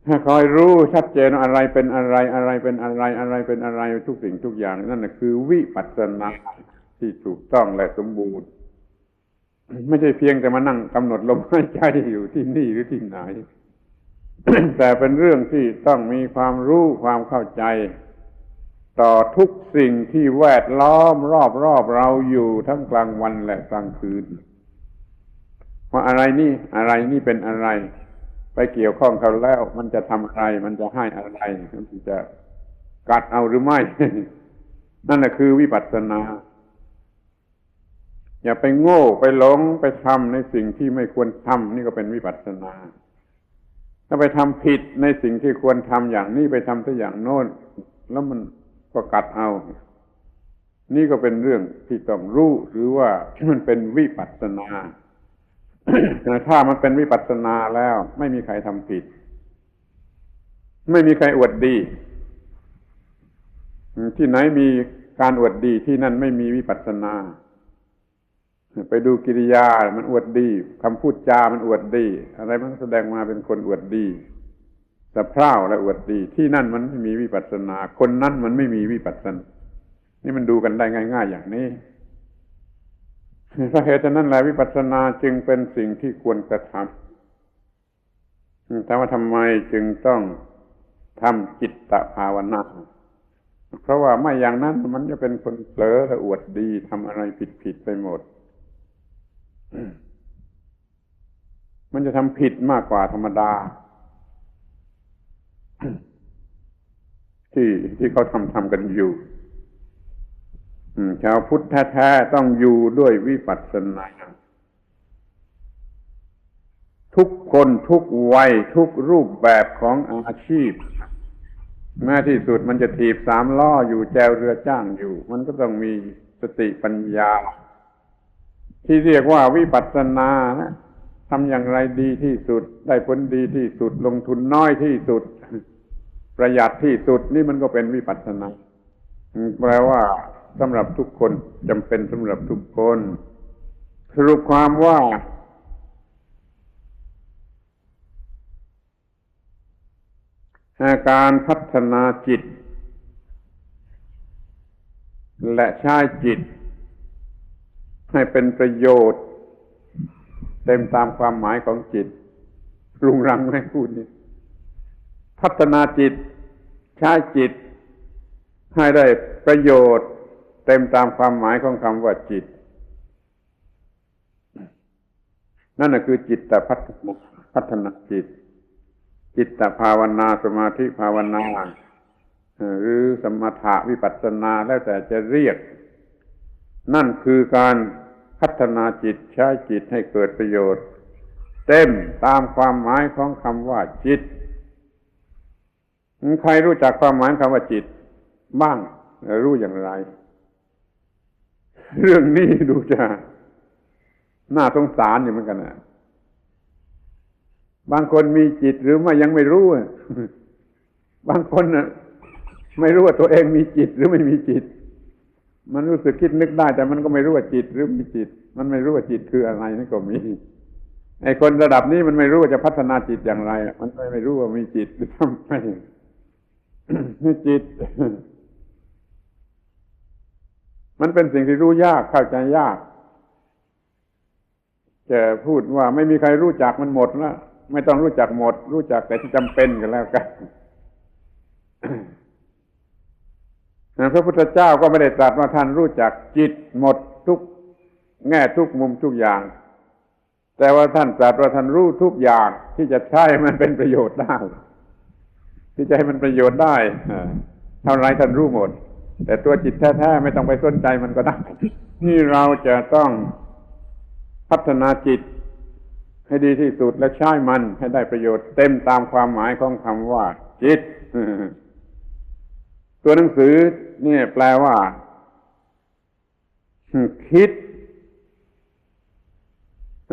ถ้าคอยรู้ชัดเจนว่าอะไรเป็นอะไรอะไรเป็นอะไรอะไรเป็นอะไรทุกสิ่งทุกอย่างนั่นแหละคือวิปัสสนาที่ถูกต้องและสมบูรณ์ไม่ใช่เพียงแต่มานั่งกำหนดลมหายใจอยู่ที่นี่หรือที่ไหน แต่เป็นเรื่องที่ต้องมีความรู้ความเข้าใจต่อทุกสิ่งที่แวดล้อมรอบเราอยู่ทั้งกลางวันและกลางคืนว่าอะไรนี่เป็นอะไรไปเกี่ยวข้องเขาแล้วมันจะทำอะไรมันจะให้อะไรมันจะกัดเอาหรือไม่ นั่นแหละคือวิปัสสนาอย่าไปโง่ไปหลงไปทำในสิ่งที่ไม่ควรทำนี่ก็เป็นวิปัสสนา ถ้าไปทำผิดในสิ่งที่ควรทำอย่างนี้ไปทำซะอย่างโน้นแล้วมันก็กัดเอา นี่ก็เป็นเรื่องที่ต้องรู้หรือว่ามันเป็นวิปัสสนา ถ้ามันเป็นวิปัสสนาแล้วไม่มีใครทำผิดไม่มีใครอวดดีที่ไหนมีการอวดดีที่นั่นไม่มีวิปัสสนาไปดูกิริยามันอวดดีคำพูดจามันอวดดีอะไรมันแสดงมาเป็นคนอวดดีสะเพร่าและอวดดีที่นั่นมันไม่มีวิปัสสนาคนนั้นมันไม่มีวิปัสสนานี่มันดูกันได้ง่ายๆอย่างนี้เพราะเหตุฉะนั้นแหละวิปัสสนาจึงเป็นสิ่งที่ควรกระทำแต่ว่าทำไมจึงต้องทำจิตตภาวนาเพราะว่าไม่อย่างนั้นมันจะเป็นคนเผลอและอวดดีทำอะไรผิดๆไปหมดมันจะทำผิดมากกว่าธรรมดาที่เขาทำกันอยู่ชาวพุทธแท้ๆต้องอยู่ด้วยวิปัสสนาทุกคนทุกวัยทุกรูปแบบของอาชีพแม้ที่สุดมันจะถีบสามล้ออยู่แจวเรือจ้างอยู่มันก็ต้องมีสติปัญญาที่เรียกว่าวิปัสสนานะทำอย่างไรดีที่สุดได้ผลดีที่สุดลงทุนน้อยที่สุดประหยัดที่สุดนี่มันก็เป็นวิปัสสนาแปลว่าสำหรับทุกคนจำเป็นสำหรับทุกคนสรุปความว่าการพัฒนาจิตและใช้จิตให้เป็นประโยชน์เต็มตามความหมายของจิตรุงรังไม่พูดนี่พัฒนาจิตใช้จิตให้ได้ประโยชน์เต็มตามความหมายของคำว่าจิตนั่นคือจิตตพัฒนาจิตจิตตภาวนาสมาธิภาวนาหรือสมถะวิปัสสนาแล้วแต่จะเรียกนั่นคือการพัฒนาจิตใช้จิตให้เกิดประโยชน์เต็มตามความหมายของคำว่าจิตใครรู้จักความหมายคำว่าจิตบ้างรู้อย่างไรเรื่องนี้ดูจะน่าสงสารอยู่เหมือนกันนะบางคนมีจิตหรือไม่ยังไม่รู้บางคนน่ะไม่รู้ว่าตัวเองมีจิตหรือไม่มีจิตมันรู้สึกคิดนึกได้แต่มันก็ไม่รู้ว่าจิตหรือมีจิตมันไม่รู้ว่าจิตคืออะไรนั่นก็มีไอ้คนระดับนี้มันไม่รู้ว่าจะพัฒนาจิตอย่างไรมันไม่รู้ว่ามีจิตหรือทำไมมีจิตมันเป็นสิ่งที่รู้ยากเข้าใจยากจะพูดว่าไม่มีใครรู้จักมันหมดแล้วไม่ต้องรู้จักหมดรู้จักแต่ที่จำเป็นกันแล้วกันพระพุทธเจ้าก็ไม่ได้ตรัสว่าท่านรู้จักจิตหมดทุกแง่ทุกมุมทุกอย่างแต่ว่าท่านตรัสว่าท่านรู้ทุกอย่างที่จะใช้มันเป็นประโยชน์ได้ที่จะให้มันประโยชน์ได้เท่าไรท่านรู้หมดแต่ตัวจิตแท้ๆไม่ต้องไปสนใจมันก็ได้นี่เราจะต้องพัฒนาจิตให้ดีที่สุดและใช้มันให้ได้ประโยชน์เต็มตามความหมายของคำว่าจิตตัวหนังสือนี่แปลว่าคิด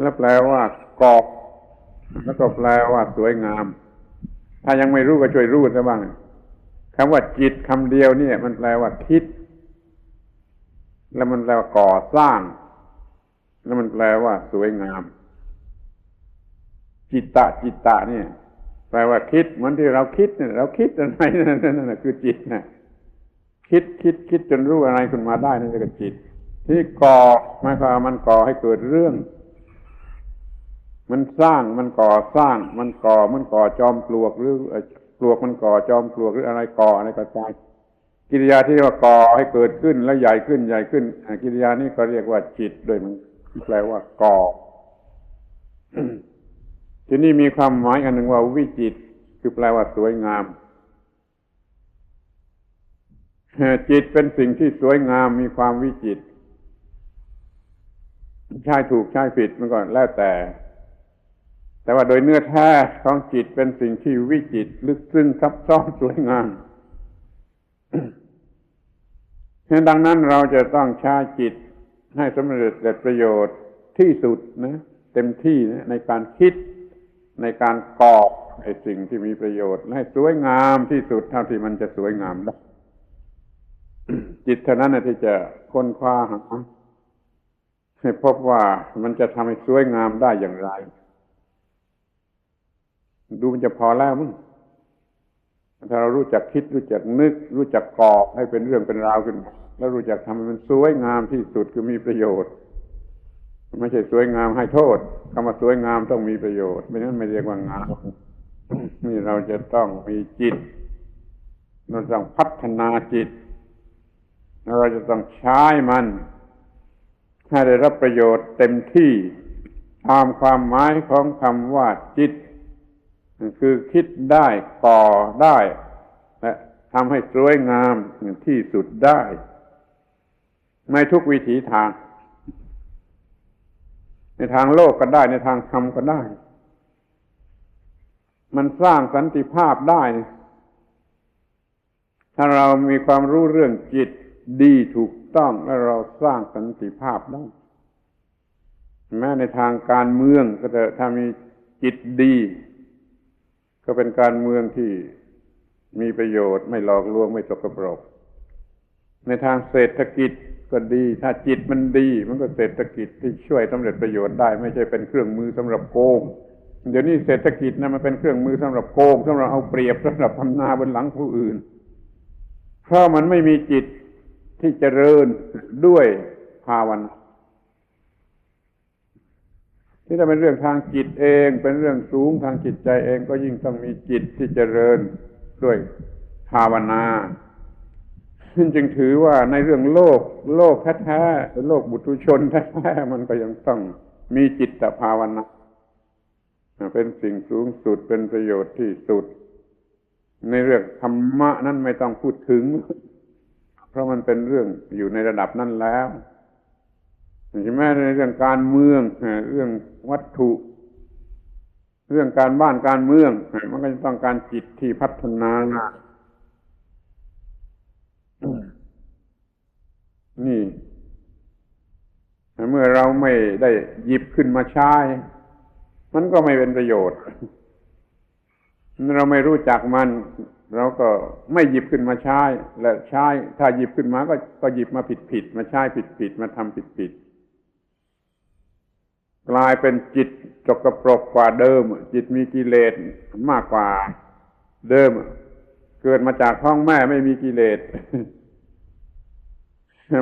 แล้วแปลว่ากอบแล้วก็แปลว่าสวยงามถ้ายังไม่รู้ก็ช่วยรู้ซะบ้างคำว่าจิตคำเดียวนี่มันแปลว่าคิดแล้วมันแปลว่าก่อสร้างแล้วมันแปลว่าสวยงามจิตตะนี่แปลว่าคิดเหมือนที่เราคิดเนี่ยเราคิดอะไรนั่นคือจิตนะคิดจนรู้อะไรขึ้นมาได้นั่นคือจิตที่ก่อหมายความมันก่อให้เกิดเรื่องมันสร้างมันก่อสร้างมันก่อจอมปลวกหรือปลวกมันก่อจอมปลวกหรืออะไรก่ออะไรก็ตามกิริยาที่ว่าก่อให้เกิดขึ้นแล้วใหญ่ขึ้นกิริยานี้ก็เรียกว่าจิตโดยมันแปลว่าก่อ ทีนี้มีความหมายอันหนึ่งว่าวิจิตรคือแปลว่าสวยงามจิตเป็นสิ่งที่สวยงามมีความวิจิตรใช่ถูกใช่ผิดมันก็แล้วแต่ แต่ว่าโดยเนื้อแท้ของจิตเป็นสิ่งที่วิจิตรลึกซึ้งซับซ้อนสวยงามดังนั้นเราจะต้องใช้จิตให้สำเร็จประโยชน์ที่สุดนะเต็มที่นะในการคิดในการกอบไอ้สิ่งที่มีประโยชน์ให้สวยงามที่สุดเท่าที่มันจะสวยงามได้ จิตเท่านั้นที่จะค้นคว้าหาให้พบว่ามันจะทำให้สวยงามได้อย่างไรดูมันจะพอแล้วมั้งถ้าเรารู้จักคิดรู้จักนึกรู้จักกอบให้เป็นเรื่องเป็นราวขึ้นแล้วรู้จักทำให้มันสวยงามที่สุดคือมีประโยชน์ไม่ใช่สวยงามให้โทษคำว่าสวยงามต้องมีประโยชน์ไม่งั้นไม่เรียกว่างามนี่เราจะต้องมีจิตเราต้องพัฒนาจิตเราจะต้องใช้มันให้ได้รับประโยชน์เต็มที่ตามความหมายของคำว่าจิตคือคิดได้ก่อได้และทำให้สวยงามที่สุดได้ในทุกวิถีทางในทางโลกก็ได้ในทางธรรมก็ได้มันสร้างสันติภาพได้ถ้าเรามีความรู้เรื่องจิตดีถูกต้องและเราสร้างสันติภาพได้แม้ในทางการเมืองก็จะถ้ามีจิตดีก็เป็นการเมืองที่มีประโยชน์ไม่หลอกลวงไม่สกปรกในทางเศรษฐกิจก็ดีถ้าจิตมันดีมันก็เศรษฐกิจที่ช่วยสำเร็จประโยชน์ได้ไม่ใช่เป็นเครื่องมือสำหรับโกงเดี๋ยวนี้เศรษฐกิจนะมันเป็นเครื่องมือสำหรับโกงสำหรับเอาเปรียบสำหรับทำนาบนหลังผู้อื่นเพราะมันไม่มีจิตที่เจริญด้วยภาวนาที่จะเป็นเรื่องทางจิตเองเป็นเรื่องสูงทางจิตใจเองก็ยิ่งต้องมีจิตที่เจริญด้วยภาวนาจึงถือว่าในเรื่องโลกแท้ๆโลกบุตุชนแท้ๆมันก็ยังต้องมีจิตภาวนาเป็นสิ่งสูงสุดเป็นประโยชน์ที่สุดในเรื่องธรรมะนั้นไม่ต้องพูดถึงเพราะมันเป็นเรื่องอยู่ในระดับนั้นแล้วใช่ไหมในเรื่องการเมืองเรื่องวัตถุเรื่องการบ้านการเมืองมันก็จะต้องการจิตที่พัฒนานี่เมื่อเราไม่ได้หยิบขึ้นมาใช้มันก็ไม่เป็นประโยชน์เราไม่รู้จักมันเราก็ไม่หยิบขึ้นมาใช้และใช้ถ้าหยิบขึ้นมาก็หยิบมาผิดมาใช้ผิดมาทำผิดกลายเป็นจิตสกปรกกว่าเดิมจิตมีกิเลสมากกว่าเดิมเกิดมาจากท้องแม่ไม่มีกิเลส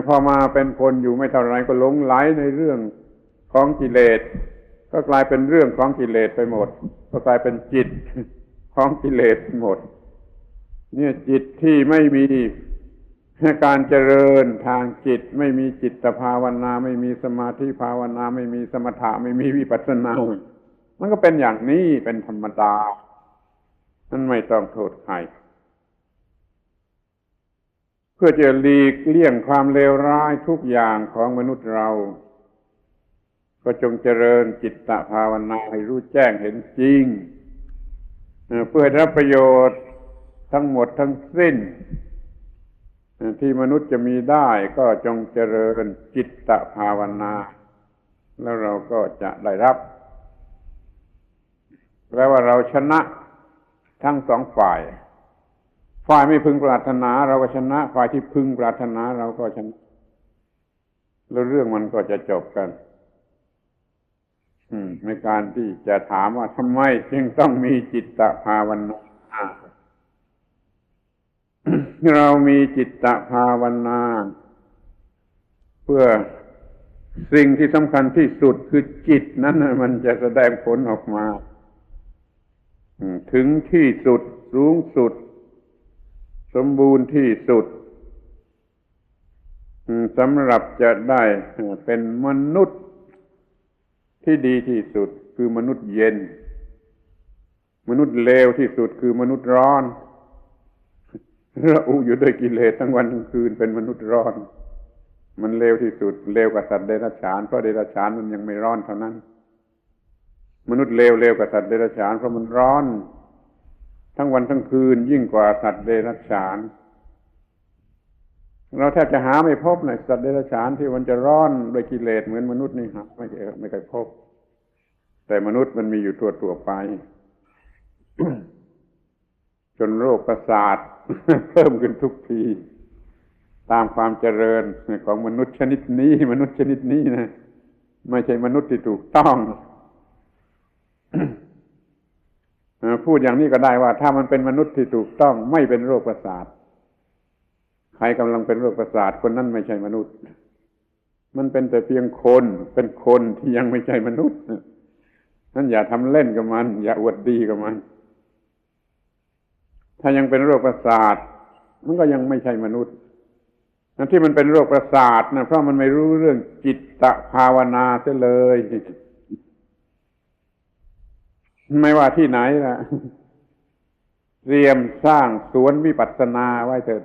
พอมาเป็นคนอยู่ไม่เท่าไรก็หลงไหลในเรื่องของกิเลสก็กลายเป็นเรื่องของกิเลสไปหมดก็กลายเป็นจิตของกิเลสหมดเนี่ยจิตที่ไม่มีการเจริญทางจิตไม่มีจิตภาวนาไม่มีสมาธิภาวนาไม่มีสมถะไม่มีวิปัสสนามันก็เป็นอย่างนี้เป็นธรรมดานั่นไม่ต้องโทษใครเพื่อจะหลีกเลี่ยงความเลวร้ายทุกอย่างของมนุษย์เราก็จงเจริญจิตภาวนาให้รู้แจ้งเห็นจริงเพื่อได้รับประโยชน์ทั้งหมดทั้งสิ้นที่มนุษย์จะมีได้ก็จงเจริญจิตภาวนาแล้วเราก็จะได้รับแปลว่าเราชนะทั้งสองฝ่ายไม่พึงปรารถนาเราก็ชนะฝ่ายที่พึงปรารถนาเราก็ชนะแล้วเรื่องมันก็จะจบกันในการที่จะถามว่าทำไมจึงต้องมีจิตภาวนาเรามีจิตภาวนาเพื่อสิ่งที่สำคัญที่สุดคือจิตนั้นมันจะแสดงผลออกมาถึงที่สุดสูงสุดสมบูรณ์ที่สุดสำหรับจะได้เป็นมนุษย์ที่ดีที่สุดคือมนุษย์เย็นมนุษย์เลวที่สุดคือมนุษย์ร้อนระอุอยู่ด้วยกิเลสทั้งวันทั้งคืนเป็นมนุษย์ร้อนมันเลวที่สุดเลวกว่าสัตว์เดรัจฉานเพราะเดรัจฉานมันยังไม่ร้อนเท่านั้น มนุษย์เลวกับสัตว์เดรัจฉานเพราะมันร้อนทั้งวันทั้งคืนยิ่งกว่าสัตว์เดรัจฉานเราแทบจะหาไม่พบเลยสัตว์เดรัจฉานที่มันจะร้อนโดยกิเลสเหมือนมนุษย์นี่ครับไม่เคยพบแต่มนุษย์มันมีอยู่ตัวไป จนโรคประสาท เพิ่มขึ้นทุกทีตามความเจริญของมนุษย์ชนิดนี้นะไม่ใช่มนุษย์ที่ถูกต้อง พูดอย่างนี้ก็ได้ว่าถ้ามันเป็นมนุษย์ที่ถูกต้องไม่เป็นโรคประสาทใครกำลังเป็นโรคประสาทคนนั้นไม่ใช่มนุษย์มันเป็นแต่เพียงคนเป็นคนที่ยังไม่ใช่มนุษย์นั่นอย่าทำเล่นกับมันอย่าอวดดีกับมันถ้ายังเป็นโรคประสาทมันก็ยังไม่ใช่มนุษย์ที่มันเป็นโรคประสาทนะเพราะมันไม่รู้เรื่องจิตตภาวนาเสียเลยไม่ว่าที่ไหนล่ะเตรียมสร้างสวนวิปัสสนาไว้เถิด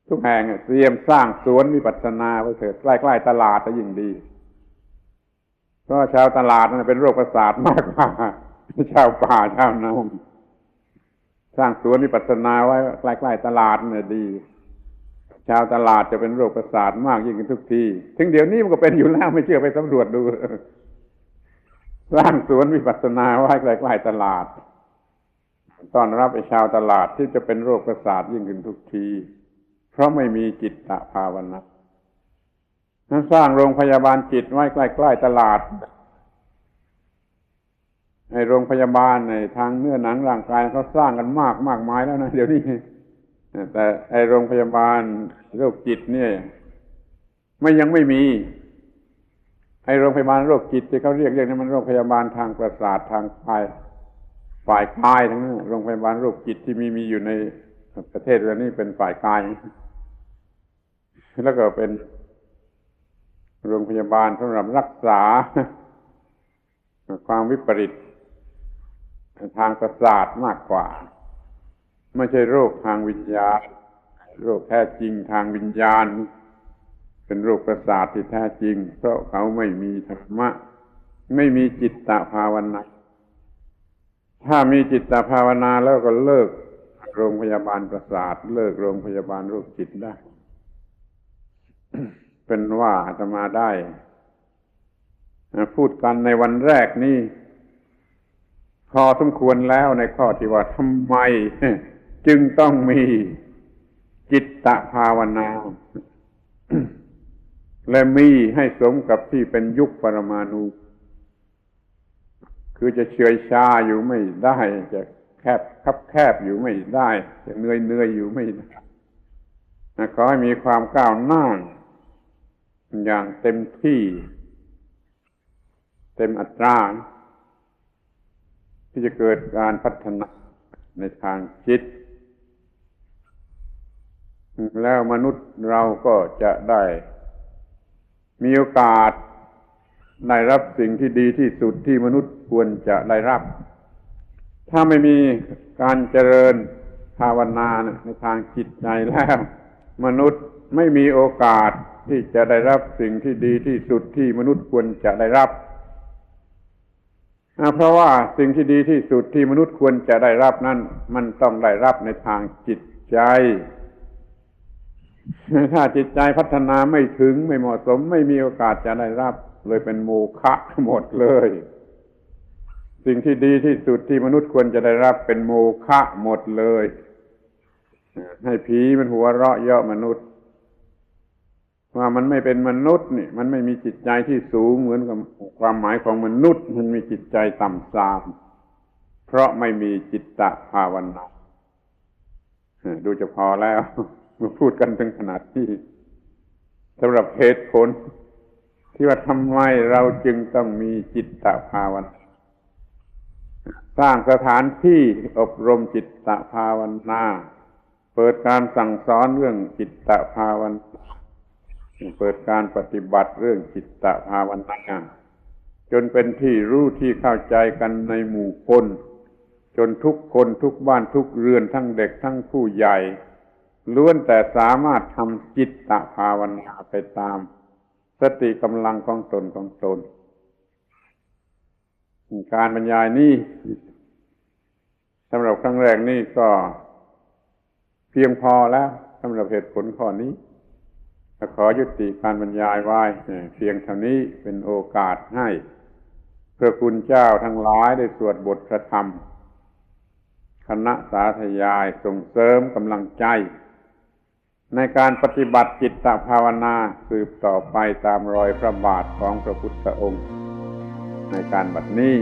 ทุกแห่งเตรียมสร้างสวนวิปัสสนาไว้เถิดใกล้ๆตลาดจะยิ่งดีเพราะชาวตลาดนั้นเป็นโรคประสาทมากกว่าชาวป่าชาวนาสร้างสวนวิปัสสนาไว้ใกล้ๆตลาดเนี่ยดีชาวตลาดจะเป็นโรคประสาทมากยิ่งขึ้นทุกทีถึงเดี๋ยวนี้มันก็เป็นอยู่แล้วไม่เชื่อไปสำรวจดูสร้างสวนวิปัสสนาไว้ใกล้ๆตลาดต้อนรับไอ้ชาวตลาดที่จะเป็นโรคประสาทยิ่งขึ้นทุกทีเพราะไม่มีจิตตภาวนานั้นสร้างโรงพยาบาลจิตไว้ใกล้ๆตลาดไอ้โรงพยาบาลในทางเนื้อหนังร่างกายเขาสร้างกันมากมายแล้วนะเดี๋ยวนี้แต่ไอ้โรงพยาบาลโรคจิตเนี่ยยังไม่มีไอ้โรงพยาบาลโรคจิตที่เขาเรียกนี่มันโรงพยาบาลทางประสาททางฝ่ายกายทั้งนั้นโรงพยาบาลโรคจิตที่มีอยู่ในประเทศเรานี่เป็นฝ่ายกายแล้วก็เป็นโรงพยาบาลสำหรับรักษาความวิปริตทางประสาทมากกว่าไม่ใช่โรคทางวิญญาณโรคแท้จริงทางวิญญาณเป็นโรคประสาทที่แท้จริงเพราะเขาไม่มีธรรมะไม่มีจิตตภาวนาถ้ามีจิตตภาวนาแล้วก็เลิกโรงพยาบาลประสาทเลิกโรงพยาบาลโรคจิตได้ เป็นว่าอาตมาได้พูดกันในวันแรกนี้พอสมควรแล้วในข้อที่ว่าทำไมจึงต้องมีจิตตภาวนา และมีให้สมกับที่เป็นยุคปรมาณูคือจะเฉยชาอยู่ไม่ได้จะแคบอยู่ไม่ได้จะเหนื่อยอยู่ไม่ได้ขอให้มีความก้าวหน้าอย่างเต็มที่เต็มอัตราที่จะเกิดการพัฒนาในทางจิตแล้วมนุษย์เราก็จะได้มีโอกาสได้รับสิ่งที่ดีที่สุดที่มนุษย์ควรจะได้รับถ้าไม่มีการเจริญภาวนาในทางจิตใจแล้วมนุษย์ไม่มีโอกาสที่จะได้รับสิ่งที่ดีที่สุดที่มนุษย์ควรจะได้รับเพราะว่าสิ่งที่ดีที่สุดที่มนุษย์ควรจะได้รับนั้นมันต้องได้รับในทางจิตใจถ้าจิตใจพัฒนาไม่ถึงไม่เหมาะสมไม่มีโอกาสจะได้รับเลยเป็นโมฆะหมดเลยสิ่งที่ดีที่สุดที่มนุษย์ควรจะได้รับเป็นโมฆะหมดเลยให้ผีมันหัวเราะเยาะมนุษย์ว่ามันไม่เป็นมนุษย์นี่มันไม่มีจิตใจที่สูงเหมือนกับความหมายของมนุษย์มันมีจิตใจต่ำทรามเพราะไม่มีจิตตภาวนาดูจะพอแล้วมาพูดกันถึงขนาดที่สำหรับเหตุผลที่ว่าทำไมเราจึงต้องมีจิตตภาวนาสร้างสถานที่อบรมจิตตภาวนาเปิดการสั่งสอนเรื่องจิตตภาวนาเปิดการปฏิบัติเรื่องจิตตภาวนาจนเป็นที่รู้ที่เข้าใจกันในหมู่คนจนทุกคนทุกบ้านทุกเรือนทั้งเด็กทั้งผู้ใหญ่ล้วนแต่สามารถทำจิตตภาวนาไปตามสติกำลังของตน การบรรยายนี้สำหรับครั้งแรกนี่ก็เพียงพอแล้วสำหรับเหตุผลข้อนี้ขอยุติการบรรยายไว้เพียงเท่านี้เป็นโอกาสให้พระคุณเจ้าทั้งหลายได้สวดบทพระธรรมคณะสาธยายส่งเสริมกำลังใจในการปฏิบัติจิตตภาวนาสืบต่อไปตามรอยพระบาทของพระพุทธองค์ในการบัดนี้